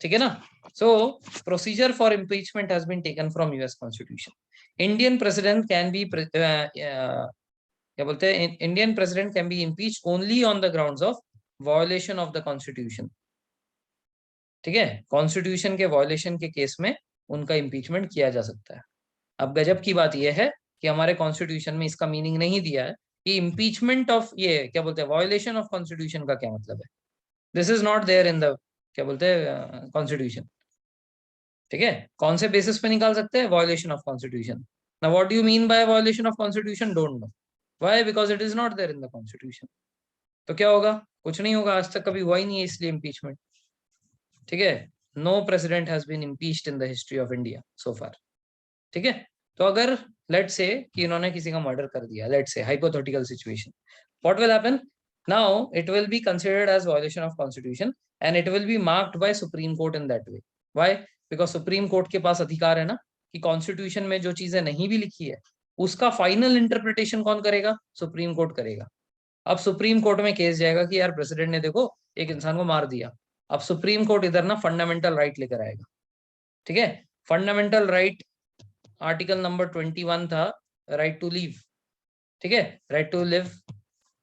S1: ठीक है ना? So procedure for impeachment has been taken from US constitution. Indian president can be, क्या बोलते हैं, Indian president can be impeach only on the grounds of violation of the constitution. ठीक है? Constitution के violation के केस में उनका impeachment किया जा सकता है. अब गजब की बात यह है कि हमारे कॉन्स्टिट्यूशन में इसका मीनिंग नहीं दिया है कि इम्पीचमेंट ऑफ, ये क्या बोलते हैं, वायोलेशन ऑफ कॉन्स्टिट्यूशन का क्या मतलब है. This is not there in the, क्या बोलते हैं, कॉन्स्टिट्यूशन. ठीक है? कौन से बेसिस पे निकाल सकते हैं? Violation of constitution. Now what do you mean by violation of constitution? Don't know. Why? Because it is not there in the constitution. तो क्या होगा? कुछ नहीं होगा. आज तक कभी हुआ ही नहीं है, इसलिए इम्पीचमेंट. ठीक है? No president has been impeached in the history of India so far. ठीक है? तो अगर लेट्स से कि इन्होंने किसी का मर्डर कर दिया, let's say hypothetical situation, what will happen? Now it will be considered as violation of constitution and it will be marked by supreme court in that way. Why? Because supreme court के पास अधिकार है ना कि constitution में जो चीजें नहीं भी लिखी है उसका फाइनल इंटरप्रिटेशन कौन करेगा? सुप्रीम कोर्ट करेगा. अब सुप्रीम कोर्ट में केस जाएगा कि यार प्रेसिडेंट ने देखो एक इंसान को मार दिया. अब सुप्रीम कोर्ट इधर ना फंडामेंटल राइट लेकर आएगा. ठीक है? फंडामेंटल राइट आर्टिकल नंबर 21 था, राइट टू लीव. ठीक है? Right to live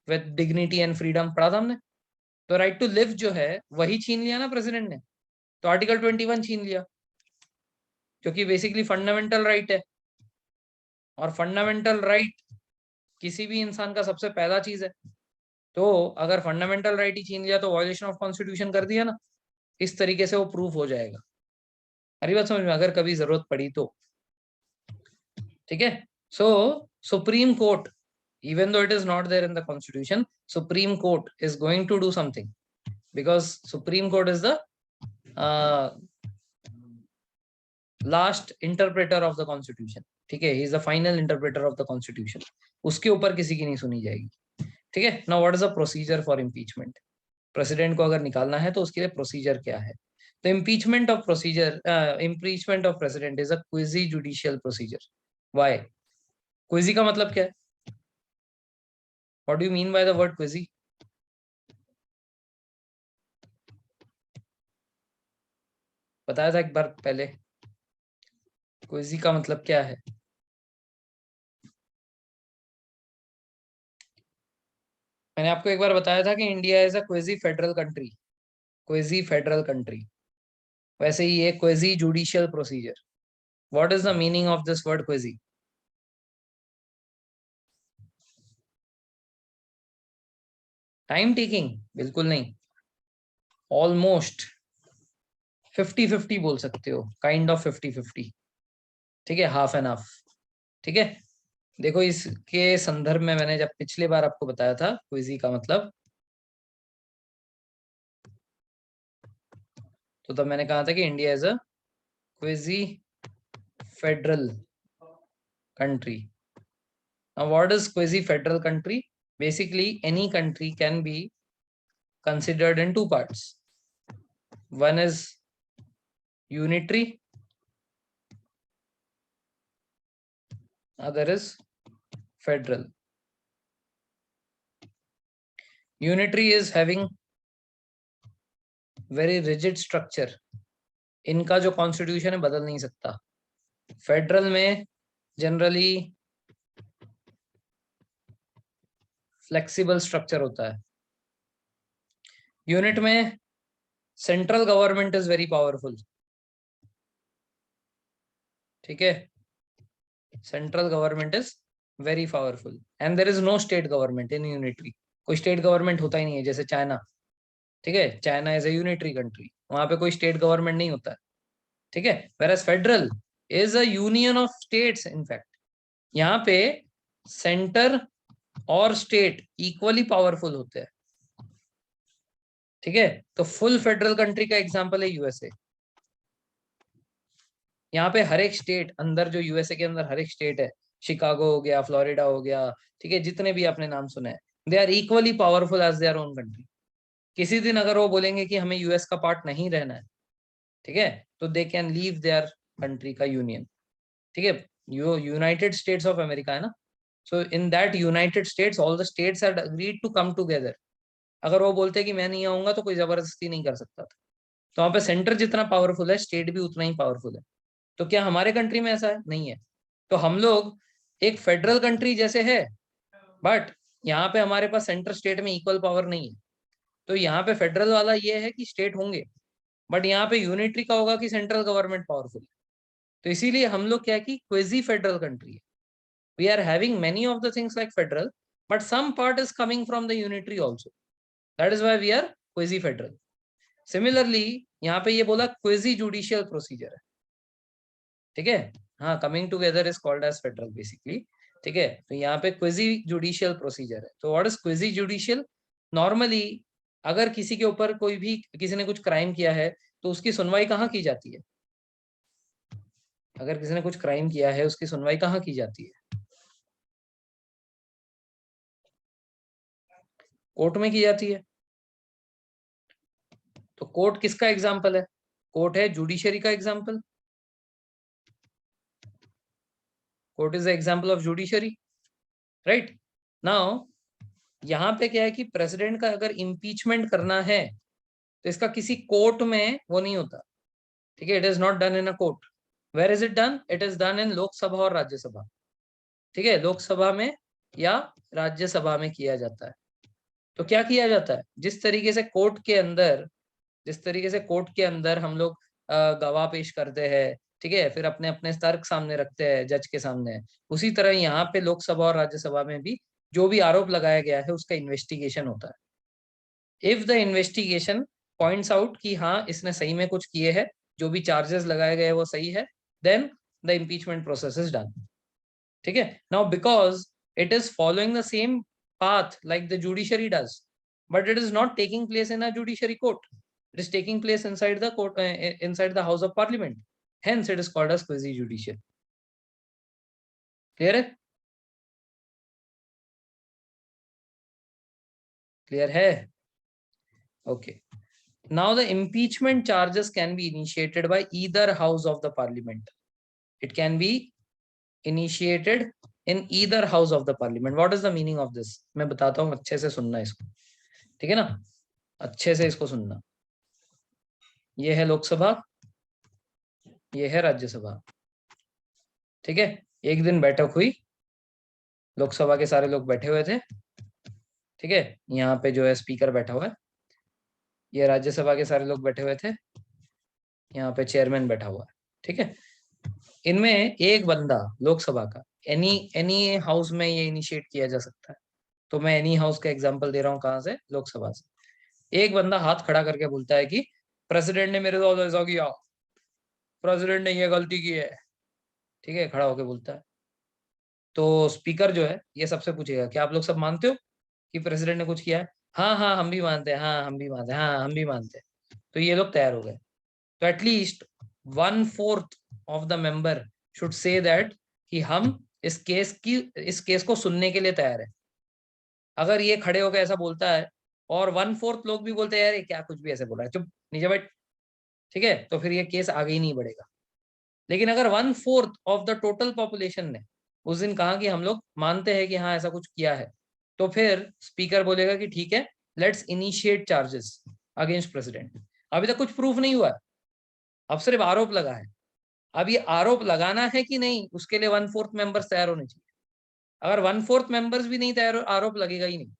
S1: with dignity and freedom पढ़ा था हमने. तो राइट टू लिव जो है वही छीन लिया ना प्रेसिडेंट ने. तो आर्टिकल 21 छीन लिया, क्योंकि बेसिकली फंडामेंटल राइट है. और फंडामेंटल राइट किसी भी इंसान का सबसे पहला चीज है. तो अगर फंडामेंटल राइट ही छीन लिया तो वायोलेशन ऑफ कॉन्स्टिट्यूशन कर दिया ना. इस तरीके से वो प्रूफ हो जाएगा. अरे बात समझ में, अगर कभी जरूरत पड़ी तो. ठीक है? So supreme court, even though it is not there in the constitution, Supreme Court is going to do something, because Supreme Court is the last interpreter of the constitution. ठीक है? he is the final interpreter of the constitution. उसके ऊपर किसी की नहीं सुनी जाएगी. ठीक है? now what is the procedure for impeachment? President को अगर निकालना है तो उसके लिए प्रोसीजर क्या है? तो impeachment of procedure, impeachment of president is a quasi judicial procedure. Why? Quizzy का मतलब क्या है? What do you mean by the word Quizzy? बताया था एक बार पहले, क्विजी का मतलब क्या है? मैंने आपको एक बार बताया था कि India is a Quizzy federal country, Quizzy federal country. वैसे ही ये Quizzy judicial procedure. What is the meaning of this word Quizzy? Time taking? बिल्कुल नहीं। ऑलमोस्ट 50-50 बोल सकते हो, काइंड ऑफ 50-50। ठीक है, हाफ एंड हाफ। ठीक है, देखो इसके संदर्भ में मैंने जब पिछली बार आपको बताया था क्विजी का मतलब, तो तब मैंने कहा था कि India is a Quizzy federal country. Now, what is quasi-federal country? Basically, any country can be considered in two parts. One is unitary, other is federal. Unitary is having very rigid structure. इनका जो constitution है बदल नहीं सकता। Federal में generally flexible structure होता है। Unit में central government is very powerful. ठीक है, central government is very powerful and there is no state government in unitary. कोई स्टेट गवर्नमेंट होता ही नहीं है, जैसे चाइना। ठीक है, China is a unitary country, वहां पे कोई स्टेट गवर्नमेंट नहीं होता है। ठीक है, where federal is a union of states. In fact यहाँ पे सेंटर और स्टेट इक्वली पावरफुल होते हैं। ठीक है, तो फुल फेडरल कंट्री का एग्जांपल है यूएसए। यहाँ पे हर एक स्टेट अंदर, जो यूएसए के अंदर हर एक स्टेट है, शिकागो हो गया, फ्लोरिडा हो गया, ठीक है, जितने भी आपने नाम सुने हैं, they are equally powerful as their own country. किसी दिन अगर वो बोलेंगे कि हमें यूएस का पार्ट नहीं रहना है, ठीक है, तो they can leave their country का यूनियन। ठीक है, यूनाइटेड स्टेट्स ऑफ अमेरिका है ना, so in that United States all the states had agreed to come together. अगर वो बोलते कि मैं नहीं आऊंगा तो कोई जबरदस्ती नहीं कर सकता था। तो वहां पे सेंटर जितना पावरफुल है, स्टेट भी उतना ही पावरफुल है। तो क्या हमारे कंट्री में ऐसा है? नहीं है। तो हम लोग एक फेडरल कंट्री जैसे है, बट यहाँ पे हमारे पास सेंटर स्टेट में इक्वल पावर नहीं है। तो यहाँ पे फेडरल वाला ये है कि स्टेट होंगे, बट यहाँ पे यूनिटरी का होगा कि सेंट्रल गवर्नमेंट पावरफुल है। तो इसीलिए हम लोग क्या है कि क्वेजी फेडरल कंट्री है। We are having many of the things like federal, but some part is coming from the unitary also. That is why we are quasi federal. Similarly यहाँ पे ये बोला क्वेजी जुडिशियल प्रोसीजर है। ठीक है, हाँ, coming together is called as federal basically. ठीक है, तो यहाँ पे क्विजी जुडिशियल प्रोसीजर है। तो what is Quizzy judicial? Normally अगर किसी के ऊपर कोई भी, किसी ने कुछ क्राइम किया है, तो उसकी सुनवाई कहाँ की जाती है? अगर किसी ने कुछ क्राइम किया है, उसकी सुनवाई कहाँ की जाती है? कोर्ट में की जाती है। तो कोर्ट किसका एग्जाम्पल है? कोर्ट है जुडिशरी का example. Court is the example of judiciary, right? Now यहाँ पे क्या है कि प्रेसिडेंट का अगर इम्पीचमेंट करना है, तो इसका किसी कोर्ट में वो नहीं होता। ठीक है, it is not done in a court. Where is it done? It is done in Lok Sabha और राज्यसभा। ठीक है, लोकसभा में या राज्यसभा में किया जाता है। तो क्या किया जाता है, जिस तरीके से कोर्ट के अंदर हम लोग गवाह पेश करते हैं, ठीक है, फिर अपने अपने तर्क सामने रखते हैं जज के सामने, उसी तरह यहाँ पे लोकसभा और राज्यसभा में भी जो भी आरोप लगाया गया है उसका इन्वेस्टिगेशन होता है। If the investigation points out कि हाँ इसने सही में कुछ किए हैं, जो भी चार्जेस लगाए गए वो सही है, then the impeachment process is done. ठीक है, now because it is following the same path like the judiciary does, but it is not taking place in a judiciary court. It is taking place inside the court, inside the house of parliament. Hence it is called as quasi judicial. Clear है? Clear है? Okay. Now the impeachment charges can be initiated by either house of the parliament. It can be initiated in either house of the parliament. What is the meaning of this? मैं बताता हूँ, अच्छे से सुनना इसको, ठीक है ना, अच्छे से इसको सुनना। ये है लोकसभा, ये है राज्यसभा, ठीक है। एक दिन बैठक हुई, लोकसभा के सारे लोग बैठे हुए थे, ठीक है, यहाँ पे जो है स्पीकर बैठा हुआ है, ये राज्यसभा के सारे लोग बैठे हुए थे, यहाँ पे चेयरमैन बैठा हुआ है, ठीक है। इनमें एक बंदा लोकसभा का, एनी एनी हाउस में ये इनिशिएट किया जा सकता है, तो मैं एनी हाउस का एग्जांपल दे रहा हूँ, कहाँ से, लोकसभा से। एक बंदा हाथ खड़ा करके बोलता है कि प्रेसिडेंट ने मेरे साथ ऐसा किया, प्रेसिडेंट ने ये गलती की है, ठीक है, खड़ा होके बोलता है। तो स्पीकर जो है ये सबसे पूछेगा, क्या आप लोग सब मानते हो कि प्रेसिडेंट ने कुछ किया है? हाँ हाँ हम भी मानते हैं, हाँ हम भी मानते हैं, हाँ हम भी मानते हैं। तो ये लोग तैयार हो गए। तो at least 1/4 of the member should say that कि हम इस केस को सुनने के लिए तैयार है। अगर ये खड़े होकर ऐसा बोलता है और 1/4 लोग भी बोलते हैं यार ये क्या कुछ भी ऐसे बोल रहा है, चुप नीचे बैठ, ठीक है, तो फिर ये केस आगे ही नहीं बढ़ेगा। लेकिन अगर 1/4 ऑफ द टोटल पॉपुलेशन ने उस दिन कहा कि हम लोग मानते हैं कि हाँ ऐसा कुछ किया है, तो फिर स्पीकर बोलेगा कि ठीक है, let's initiate charges against president. अभी तक कुछ प्रूफ नहीं हुआ है, अब सिर्फ आरोप लगा है। अब ये आरोप लगाना है कि नहीं, उसके लिए 1/4 मेंबर्स तैयार होने चाहिए। अगर 1/4 मेंबर्स भी नहीं तैयार, आरोप लगेगा ही नहीं।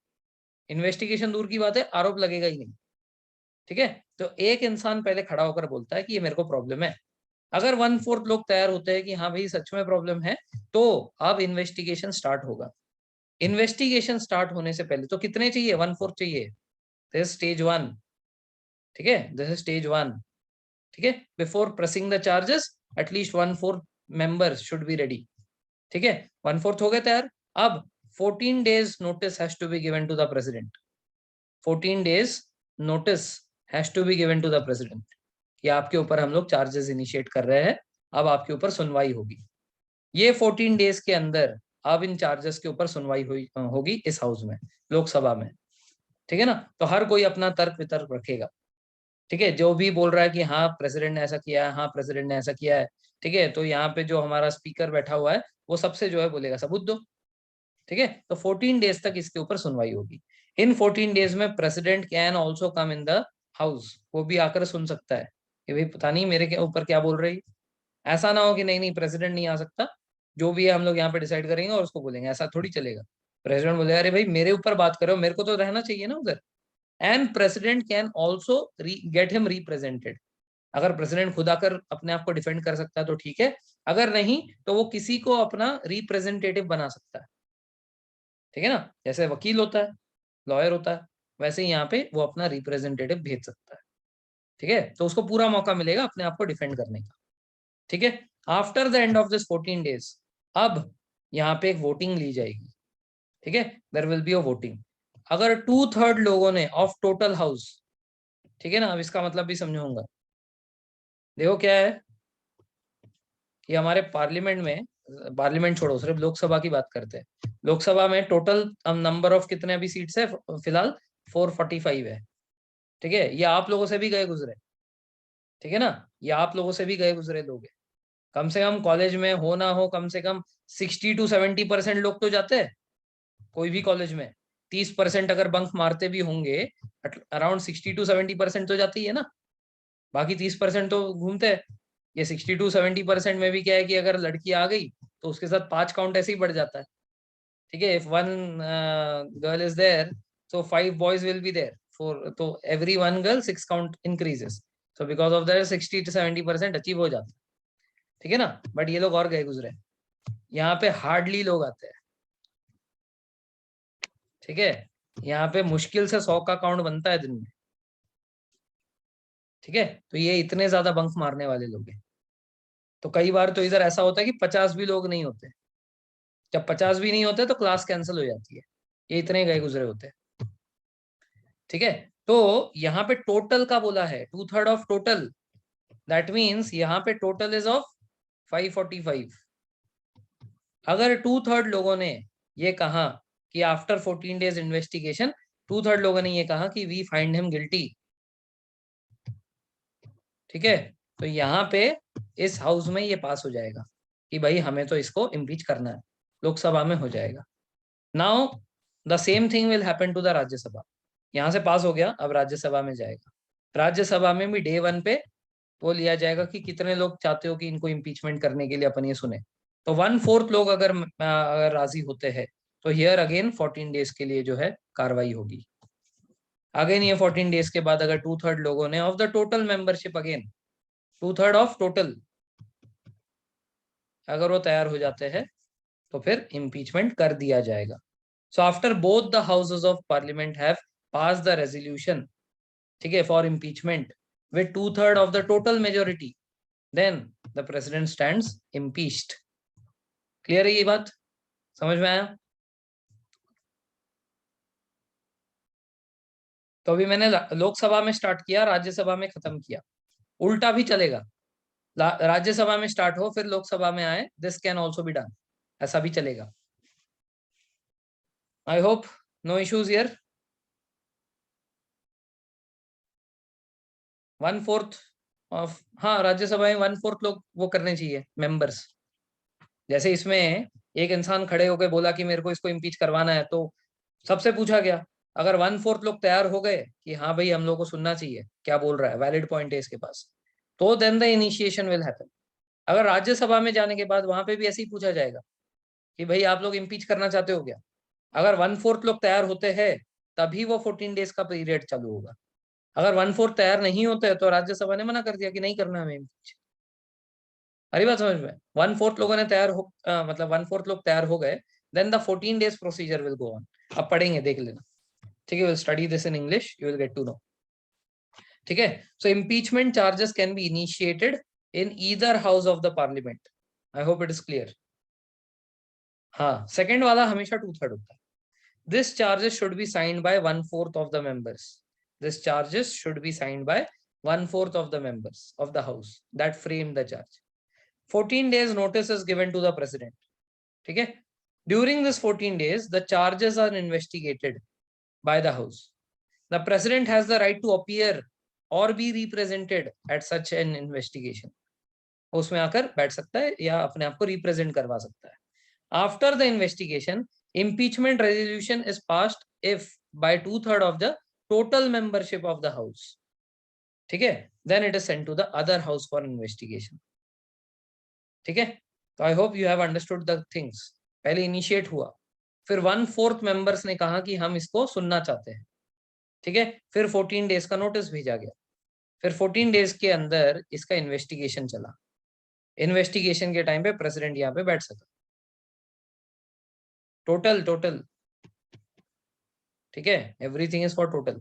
S1: इन्वेस्टिगेशन दूर की बात है, आरोप लगेगा ही नहीं, ठीक है। तो एक इंसान पहले खड़ा होकर बोलता है कि ये मेरे को प्रॉब्लम है। अगर 1/4 लोग तैयार होते हैं कि हाँ भाई सच में प्रॉब्लम है, तो अब इन्वेस्टिगेशन स्टार्ट होगा। इन्वेस्टिगेशन स्टार्ट होने से पहले तो कितने चाहिए? 1/4 चाहिए। दिस स्टेज 1, ठीक है, दिस इज स्टेज 1, ठीक है। Before pressing the charges at least 1/4 members should be ready, ठीक है। 1/4 हो गए तैयार। अब 14 days notice has to be given to the president. 14 days notice has to be given to the president कि आपके ऊपर हम लोग चार्जेस इनिशिएट कर रहे हैं, अब आपके ऊपर सुनवाई होगी। ये 14 डेज के अंदर अब इन चार्जेस के ऊपर सुनवाई होगी इस हाउस में, लोकसभा में, ठीक है ना। तो हर कोई अपना तर्क वितर्क रखेगा, ठीक है। जो भी बोल रहा है कि हाँ प्रेसिडेंट ने ऐसा किया है, हाँ प्रेसिडेंट ने ऐसा किया है, ठीक है, तो यहाँ पे जो हमारा स्पीकर बैठा हुआ है वो सबसे जो है बोलेगा सबूत दो, ठीक है। तो 14 डेज तक इसके ऊपर सुनवाई होगी। इन 14 डेज में president can also come in the house, वो भी आकर सुन सकता है कि भाई पता नहीं मेरे के ऊपर क्या बोल रही। ऐसा ना हो कि नहीं नहीं प्रेसिडेंट नहीं आ सकता, जो भी है हम लोग यहाँ पे डिसाइड करेंगे और उसको बोलेंगे, ऐसा थोड़ी चलेगा। प्रेसिडेंट बोलेगा अरे भाई मेरे ऊपर बात करो, मेरे को तो रहना चाहिए ना उधर। And president can also get him represented. अगर प्रेसिडेंट खुद आकर अपने आप को डिफेंड कर सकता है तो ठीक है, अगर नहीं तो वो किसी को अपना रिप्रेजेंटेटिव बना सकता है, ठीक है ना। जैसे वकील होता है, लॉयर होता है, वैसे ही यहाँ पे वो अपना रिप्रेजेंटेटिव भेज सकता है, ठीक है। तो उसको पूरा मौका मिलेगा अपने आप को डिफेंड करने का, ठीक है। After the end of this 14 days अब यहाँ पे एक वोटिंग ली जाएगी, ठीक है, there will be a voting. अगर 2/3 लोगों ने ऑफ टोटल हाउस, ठीक है ना, अब इसका मतलब भी समझाऊंगा। देखो क्या है, ये हमारे पार्लियामेंट में, पार्लियामेंट छोड़ो सिर्फ लोकसभा की बात करते हैं। लोकसभा में टोटल नंबर ऑफ कितने अभी सीट्स है फिलहाल? 445 है, ठीक है। ये आप लोगों से भी गए गुजरे, ठीक है ना, ये आप लोगों से भी गए गुजरे लोग हैं। कम से कम कॉलेज में हो ना हो, कम से कम 60 to 70% लोग तो जाते हैं कोई भी कॉलेज में। 30% अगर बंक मारते भी होंगे, अराउंड 60 to 70% तो जाती है ना, बाकी 30% तो घूमते हैं। ये 60 to 70% में भी क्या है कि अगर लड़की आ गई तो उसके साथ 5 काउंट ऐसे ही बढ़ जाता है, ठीक है। If one girl is there, so 5 boys will be there for, तो every 1 girl 6 count increases, so because of that 60 to 70% achieve हो जाता है, ठीक है ना। बट ये लोग और गए गुजरे, यहाँ पे हार्डली लोग आते हैं, ठीक है। यहाँ पे मुश्किल से 100 का काउंट बनता है दिन में, ठीक है। तो ये इतने ज्यादा बंक मारने वाले लोग हैं। तो कई बार तो इधर ऐसा होता है कि 50 भी लोग नहीं होते। जब 50 भी नहीं होते तो क्लास कैंसिल हो जाती है, ये इतने गए गुजरे होते हैं, ठीक है। तो यहाँ पे टोटल का बोला है 2/3 ऑफ टोटल, दैट मीन्स यहाँ पे टोटल इज ऑफ 545। अगर 2/3 लोगों ने ये कहा कि आफ्टर 14 डेज इन्वेस्टिगेशन, 2/3 लोगों ने ये कहा कि वी फाइंड हिम गिल्टी, ठीक है, तो यहाँ पे इस हाउस में ये पास हो जाएगा कि भाई हमें तो इसको इम्पीच करना है, लोकसभा में हो जाएगा। Now the same thing will happen to the Rajya Sabha. यहाँ से पास हो गया, अब राज्यसभा में जाएगा। राज्यसभा में भी डे 1 पे वो लिया जाएगा कि कितने लोग चाहते हो कि इनको इम्पीचमेंट करने के लिए अपन ये सुने। तो 1/4 लोग अगर राजी होते हैं तो हियर अगेन 14 डेज के लिए जो है कार्रवाई होगी। अगेन ये 14 डेज के बाद अगर 2/3 लोगों ने of the total membership, again 2/3 of total, अगर वो तैयार हो जाते हैं तो फिर इम्पीचमेंट कर दिया जाएगा। So after both the houses of parliament have pass the resolution, ठीक है, for impeachment with 2/3 of the total majority, then the president stands impeached. Clear है ये बात? समझ में आया? तो अभी मैंने लोकसभा में स्टार्ट किया, राज्यसभा में खत्म किया। उल्टा भी चलेगा, राज्यसभा में स्टार्ट हो फिर लोकसभा में आए, this can also be done, ऐसा भी चलेगा। I hope no issues here. 1/4 of, हाँ, राज्यसभा में 1/4 लोग वो करने चाहिए मेंबर्स। जैसे इसमें एक इंसान खड़े होकर बोला कि मेरे को इसको इम्पीच करवाना है, तो सबसे पूछा गया, अगर 1/4 लोग तैयार हो गए कि हाँ भाई हम लोग को सुनना चाहिए क्या बोल रहा है, वैलिड पॉइंट है इसके पास, तो then the initiation will happen. अगर राज्यसभा में जाने के बाद वहां पे भी ऐसे ही पूछा जाएगा कि भाई आप लोग इम्पीच करना चाहते हो क्या, अगर 1/4 लोग तैयार होते हैं तभी वो 14 डेज का पीरियड चालू होगा। अगर 1/4 तैयार नहीं होते तो राज्यसभा ने मना कर दिया कि नहीं करना हमें इम्पीच। अरे बात समझ में? 1/4 लोगों ने तैयार हो, मतलब 1/4 लोग तैयार हो गए, then the 14 days procedure will go on. अब पढ़ेंगे, देख लेना, ठीक है, will study this in English, you will get to know. ठीक है, so impeachment charges can be initiated in either house of the parliament. I hope it is clear. हाँ, second वाला हमेशा 2/3 होता है। This charges should be signed by 1/4 of the members. This charges should be signed by 1/4 of the members of the house that frame the charge. 14 days notice is given to the president. ठीक है? During this 14 days, the charges are investigated by the house. The president has the right to appear or be represented at such an investigation. उसमें आकर बैठ सकता है या अपने आप को रिप्रेजेंट करवा सकता है। After the investigation, impeachment resolution is passed if by 2/3 of the total membership of the house. ठीक है? Then it is sent to the other house for investigation. ठीक है? तो I hope you have understood the things. पहले initiate हुआ, फिर 1/4 members ने कहा कि हम इसको सुनना चाहते हैं, ठीक है, फिर 14 डेज का नोटिस भेजा गया, फिर 14 डेज के अंदर इसका इन्वेस्टिगेशन चला। इन्वेस्टिगेशन के टाइम पे प्रेसिडेंट यहाँ पे बैठ सका। टोटल टोटल, ठीक है, एवरीथिंग इज फॉर टोटल।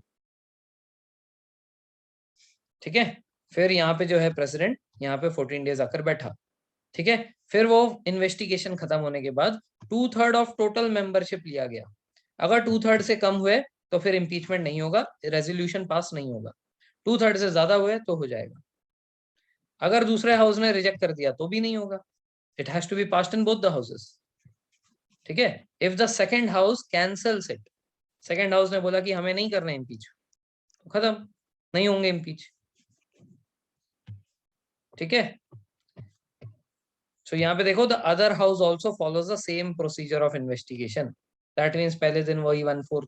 S1: ठीक है, फिर यहाँ पे जो है प्रेसिडेंट यहाँ पे 14 डेज आकर बैठा। ठीक है, फिर वो इन्वेस्टिगेशन खत्म होने के बाद 2/3 ऑफ टोटल मेंबरशिप लिया गया। अगर 2/3 से कम हुए तो फिर इम्पीचमेंट नहीं होगा, रेजोल्यूशन पास नहीं होगा। 2/3 से ज्यादा हुए तो हो जाएगा। अगर दूसरे हाउस ने रिजेक्ट कर दिया तो भी नहीं होगा। It has to be passed in both the houses. ठीक है, if the second house cancels it, second house ने बोला कि हमें नहीं करना इम्पीच, तो खत्म, नहीं होंगे इम्पीच। ठीक है, सो यहाँ पे देखो, the other house also follows the same procedure of investigation. That means पहले दिन वही 1/4,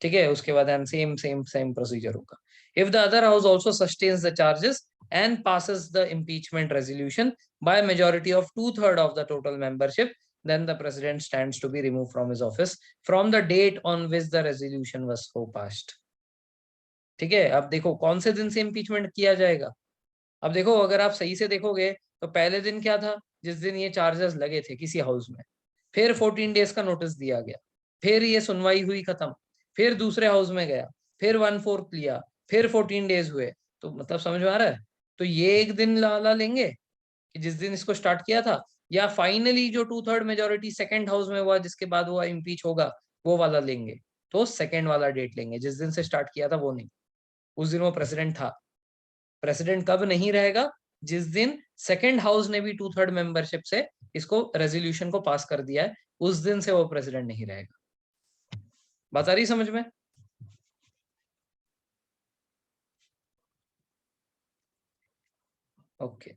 S1: ठीक है, उसके बाद सेम सेम सेम प्रोसीजर होगा। If the other house also sustains the charges and passes the impeachment resolution by a majority of 2/3 of the total membership, then the president stands to be removed from his office from the date on which the resolution was so passed. ठीक है, अब देखो कौन से दिन से impeachment किया जाएगा। अब देखो, अगर आप सही से देखोगे तो पहले दिन क्या था, जिस दिन ये चार्जेस लगे थे किसी हाउस में, फिर 14 डेज का नोटिस दिया गया, फिर ये सुनवाई हुई खत्म, फिर दूसरे हाउस में गया, फिर 1/4 लिया, फिर 14 डेज हुए। तो मतलब समझ में आ रहा है? तो ये एक दिन लाला लेंगे कि जिस दिन इसको स्टार्ट किया था, या फाइनली जो 2/3 मेजोरिटी सेकंड हाउस में हुआ जिसके बाद वो इम्पीच होगा, वो वाला लेंगे। तो सेकंड वाला डेट लेंगे, जिस दिन से स्टार्ट किया था वो नहीं, उस दिन वो प्रेसिडेंट था। प्रेसिडेंट कब नहीं रहेगा? जिस दिन सेकंड हाउस ने भी 2/3 मेंबरशिप से इसको रेजोल्यूशन को पास कर दिया है, उस दिन से वो प्रेसिडेंट नहीं रहेगा। बात आ रही समझ में? ओके,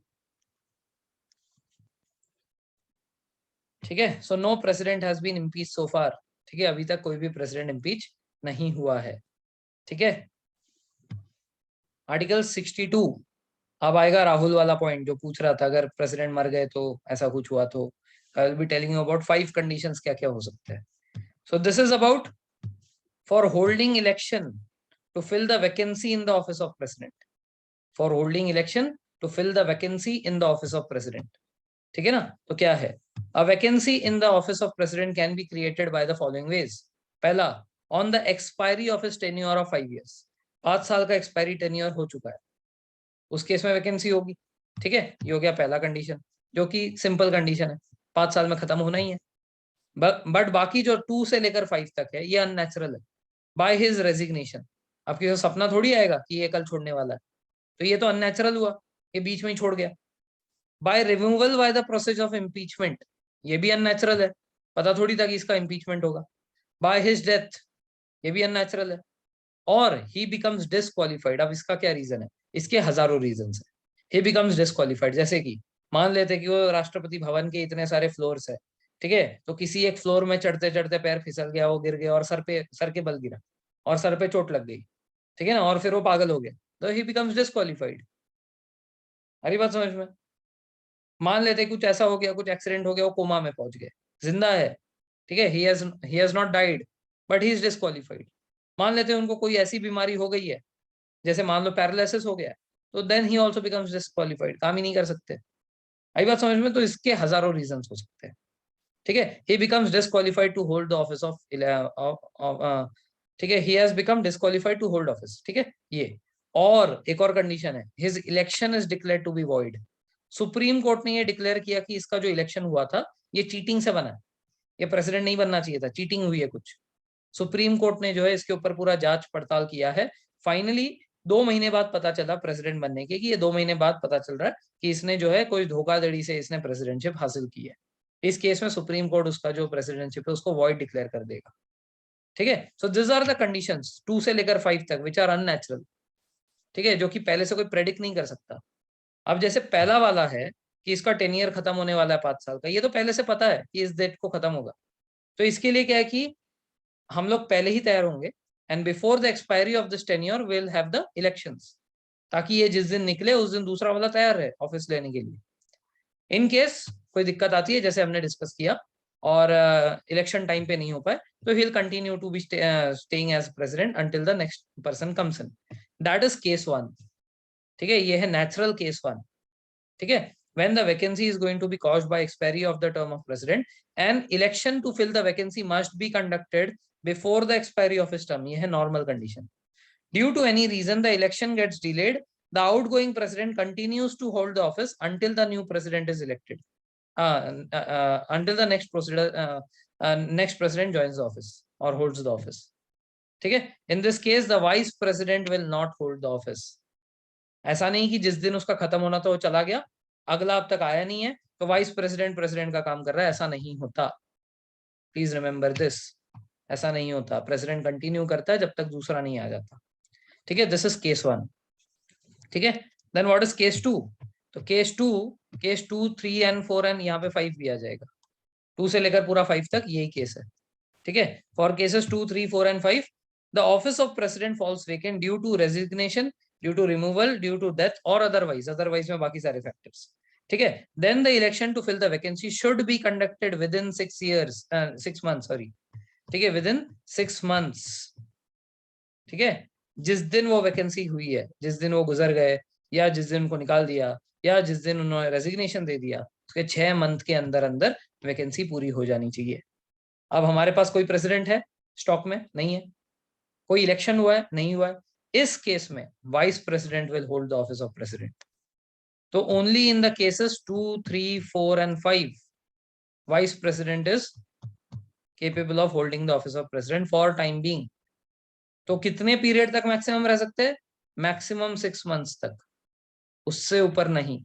S1: ठीक है, so no president has been impeach so far, ठीक है, अभी तक कोई भी प्रेसिडेंट इम्पीच नहीं हुआ है, ठीक है। आर्टिकल 62, अब आएगा राहुल वाला पॉइंट जो पूछ रहा था, अगर प्रेसिडेंट मर गए तो ऐसा कुछ हुआ तो I will be telling you about 5 conditions क्या क्या हो सकते हैं। So this is about for holding election to fill the vacancy in the office of president, for holding election to fill the vacancy in the office of president, ठीक है ना। तो क्या है, a vacancy in the office of president can be created by the following ways. पहला, on the expiry of his tenure of 5 years, 5 साल का expiry tenure हो चुका है, उस केस में वैकेंसी होगी, ठीक है। ये हो गया पहला कंडीशन, जो कि सिंपल कंडीशन है, 5 साल में खत्म होना ही है। बट बाकी जो 2 से लेकर 5 तक है ये अननेचुरल है। बाय हिज रेजिग्नेशन, आपकी तो सपना थोड़ी आएगा कि ये कल छोड़ने वाला है, तो ये तो अननेचुरल हुआ, ये बीच में ही छोड़ गया। By removal by the process of impeachment, ये भी अननेचुरल है, पता थोड़ी था कि इसका इम्पीचमेंट होगा। बाय हिज डेथ, ये भी अननेचुरल है। और ही बिकम्स डिसक्वालिफाइड, अब इसका क्या रीजन है, इसके हजारों रीजन है। ही बिकम्स डिसक्वालिफाइड, जैसे कि मान लेते कि वो राष्ट्रपति भवन के इतने सारे फ्लोर्स है, ठीक है, तो किसी एक फ्लोर में चढ़ते चढ़ते पैर फिसल गया, वो गिर गया और सर के बल गिरा और सर पे चोट लग गई, ठीक है ना, और फिर वो पागल हो गया, तो ही बिकम्स डिसक्वालिफाइड। हरी बात समझ में। मान लेते कुछ ऐसा हो गया, कुछ एक्सीडेंट हो गया, वो कोमा में पहुंच गए, जिंदा है, ठीक है, he has not died but he is disqualified. मान लेते उनको कोई ऐसी बीमारी हो गई है, जैसे मान लो पैरालिसिस हो गया है, तो then he also becomes disqualified, काम ही नहीं कर सकते। आई बात समझ में। तो इसके हजारों रीजंस हो सकते हैं, ठीक है। He becomes disqualified to hold the office of, ठीक है, he has become disqualified to hold office, ठीक है ये। और एक और कंडीशन है, his election is declare to be void. Supreme court ने ये डिक्लेयर किया कि इसका जो इलेक्शन हुआ था ये चीटिंग से बना है, ये प्रेसिडेंट नहीं बनना चाहिए था, चीटिंग हुई है कुछ। सुप्रीम कोर्ट ने जो है इसके ऊपर पूरा जांच पड़ताल किया है। फाइनली 2 महीने बाद पता चला प्रेसिडेंट बनने के, कि ये 2 महीने बाद पता चल रहा है कि इसने जो है कोई धोखाधड़ी से इसने प्रेसिडेंटशिप हासिल की है। इस केस में सुप्रीम कोर्ट उसका जो प्रेसिडेंटशिप है उसको वॉइड डिक्लेयर कर देगा, ठीक है। So this are the conditions 2 से लेकर 5 तक विच आर अननेचुरल, ठीक है, जो कि पहले से कोई प्रेडिक्ट नहीं कर सकता। अब जैसे पहला वाला है कि इसका 10 ईयर खत्म होने वाला है 5 साल का, ये तो पहले से पता है कि इस डेट को खत्म होगा, तो इसके लिए क्या है कि हम लोग पहले ही तैयार होंगे, and before the expiry of this tenure will have the elections, ताकि ये जिस दिन निकले उस दिन दूसरा वाला तैयार है ऑफिस लेने के लिए। इन केस कोई दिक्कत आती है, जैसे हमने डिस्कस किया, और इलेक्शन टाइम पे नहीं हो पाए, तो he will continue to be staying as president until the next person comes in. That is case 1, ठीक है, ये है नेचुरल केस 1, ठीक है। when the vacancy is going to be caused by expiry of the term of president, and election to fill the vacancy must be conducted before the expiry of his term, ये है normal condition. Due to any reason the election gets delayed, the outgoing president continues to hold the office until the new president is elected, until the next president joins the office or holds the office, ठीक है। in this case the vice president will not hold the office. ऐसा नहीं कि जिस दिन उसका खत्म होना था वो चला गया, अगला अब तक आया नहीं है, तो वाइस प्रेसिडेंट प्रेसिडेंट का काम कर रहा है, ऐसा नहीं होता। प्लीज रिमेंबर दिस, ऐसा नहीं होता, प्रेसिडेंट कंटिन्यू करता है जब तक दूसरा नहीं आ जाता, ठीक है। दिस इज केस 1, ठीक है। Then what is case 2? तो केस 2 3 एंड 4 एंड यहाँ पे 5 भी आ जाएगा, 2 से लेकर पूरा 5 तक यही केस है, ठीक है। For cases 2 3 4 and 5 the office of president falls vacant due to resignation, due to removal, due to death और अदरवाइज में बाकी सारे फैक्टर्स, ठीक है। Then the election to fill the vacancy should be conducted within 6 months, sorry, ठीक है, with in 6 months, ठीक है। जिस दिन वो वैकेंसी हुई है, जिस दिन वो गुजर गए, या जिस दिन उनको निकाल दिया, या जिस दिन उन्होंने रेजिग्नेशन दे दिया, उसके 6 मंथ के अंदर अंदर वैकेंसी पूरी हो जानी चाहिए। अब हमारे पास कोई प्रेसिडेंट है स्टॉक में? नहीं है। कोई इलेक्शन हुआ है? नहीं हुआ है। इस केस में vice president will hold the office of president. तो only in the cases 2 3 4 and 5 vice president is capable of holding the office of president for time being. तो कितने पीरियड तक मैक्सिमम रह सकते हैं? मैक्सिमम 6 months तक, उससे ऊपर नहीं।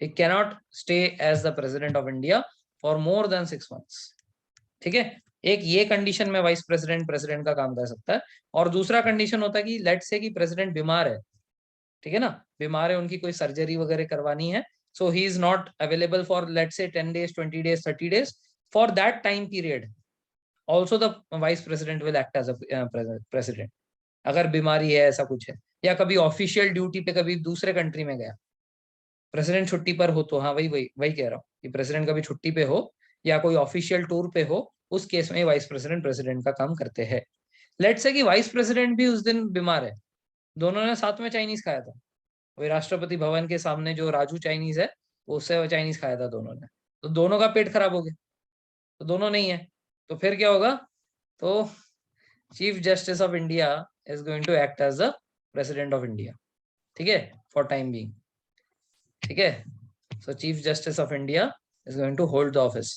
S1: He cannot stay as the president of India for more than 6 months, ठीक है। एक ये कंडीशन में वाइस प्रेसिडेंट प्रेसिडेंट का काम कर सकता है। और दूसरा कंडीशन होता है कि लेट्स से कि प्रेसिडेंट बीमार है, ठीक है ना, बीमार है, उनकी कोई सर्जरी वगैरह करवानी है, so he is not available for, let's say, 10 days, 20 days, 30 days. For that time period also the vice president will act as a president. अगर बीमारी है, ऐसा कुछ है, या कभी ऑफिशियल ड्यूटी पे कभी दूसरे कंट्री में गया, प्रेसिडेंट छुट्टी पर हो, तो हाँ वही वही वही कह रहा हूँ कि प्रेसिडेंट कभी छुट्टी पे हो या कोई ऑफिशियल टूर पे हो, उस केस में वाइस प्रेसिडेंट प्रेसिडेंट का काम करते हैं। लेट्स से कि वाइस प्रेसिडेंट भी उस दिन बीमार है, दोनों ने साथ में चाइनीज खाया था, वही राष्ट्रपति भवन के सामने जो राजू चाइनीज है, उससे चाइनीज खाया था दोनों ने, तो दोनों का पेट खराब हो गया, तो दोनों नहीं है, तो फिर क्या होगा? तो chief justice of India is going to act as the president of India, ठीक है, फॉर टाइम बीइंग, ठीक है। So chief justice of India is going to hold the office.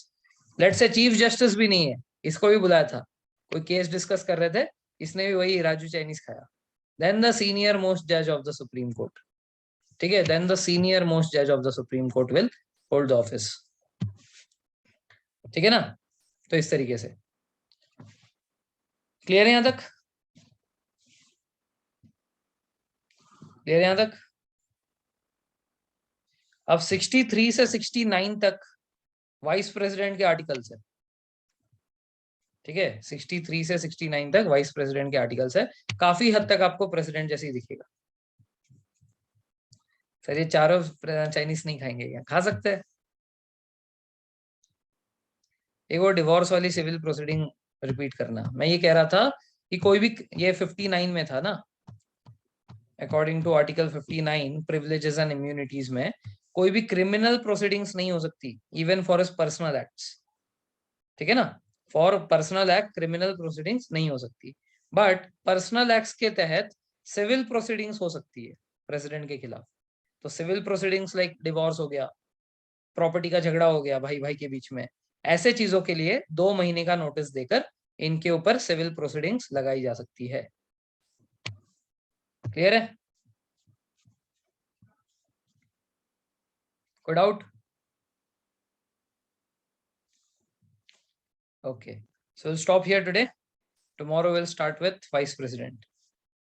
S1: Let's say chief justice भी नहीं है, इसको भी बुलाया था, कोई केस डिस्कस कर रहे थे, इसने भी वही राजू चाइनीज खाया, देन द सीनियर मोस्ट जज ऑफ द सुप्रीम कोर्ट, ठीक है, देन द सीनियर मोस्ट जज of the supreme court will hold the office, ठीक है ना। तो इस तरीके से क्लियर है यहां तक? क्लियर है यहां तक? अब 63 से 69 तक वाइस प्रेसिडेंट के आर्टिकल्स है, ठीक है, 63 से 69 तक वाइस प्रेसिडेंट के आर्टिकल्स है, काफी हद तक आपको प्रेसिडेंट जैसे ही दिखेगा। सर ये चारों चाइनीज नहीं खाएंगे क्या? खा सकते हैं। एक वो डिवोर्स वाली सिविल प्रोसीडिंग रिपीट करना, मैं ये कह रहा था कि कोई भी, ये 59 में था ना, according to article 59 privileges and immunities में कोई भी क्रिमिनल प्रोसीडिंग्स नहीं हो सकती, इवन फॉर पर्सनल एक्ट्स, ठीक है ना, for personal act criminal proceedings नहीं हो सकती, बट पर्सनल एक्ट्स के तहत सिविल प्रोसीडिंग्स हो सकती है प्रेसिडेंट के खिलाफ। तो सिविल प्रोसीडिंग्स लाइक डिवोर्स हो गया, प्रॉपर्टी का झगड़ा हो गया भाई भाई के बीच में, ऐसे चीजों के लिए 2 महीने का नोटिस देकर इनके ऊपर सिविल प्रोसीडिंग्स लगाई जा सकती है। क्लियर है? कोई doubt? Okay, so we'll stop here today. Tomorrow we'll start with vice president.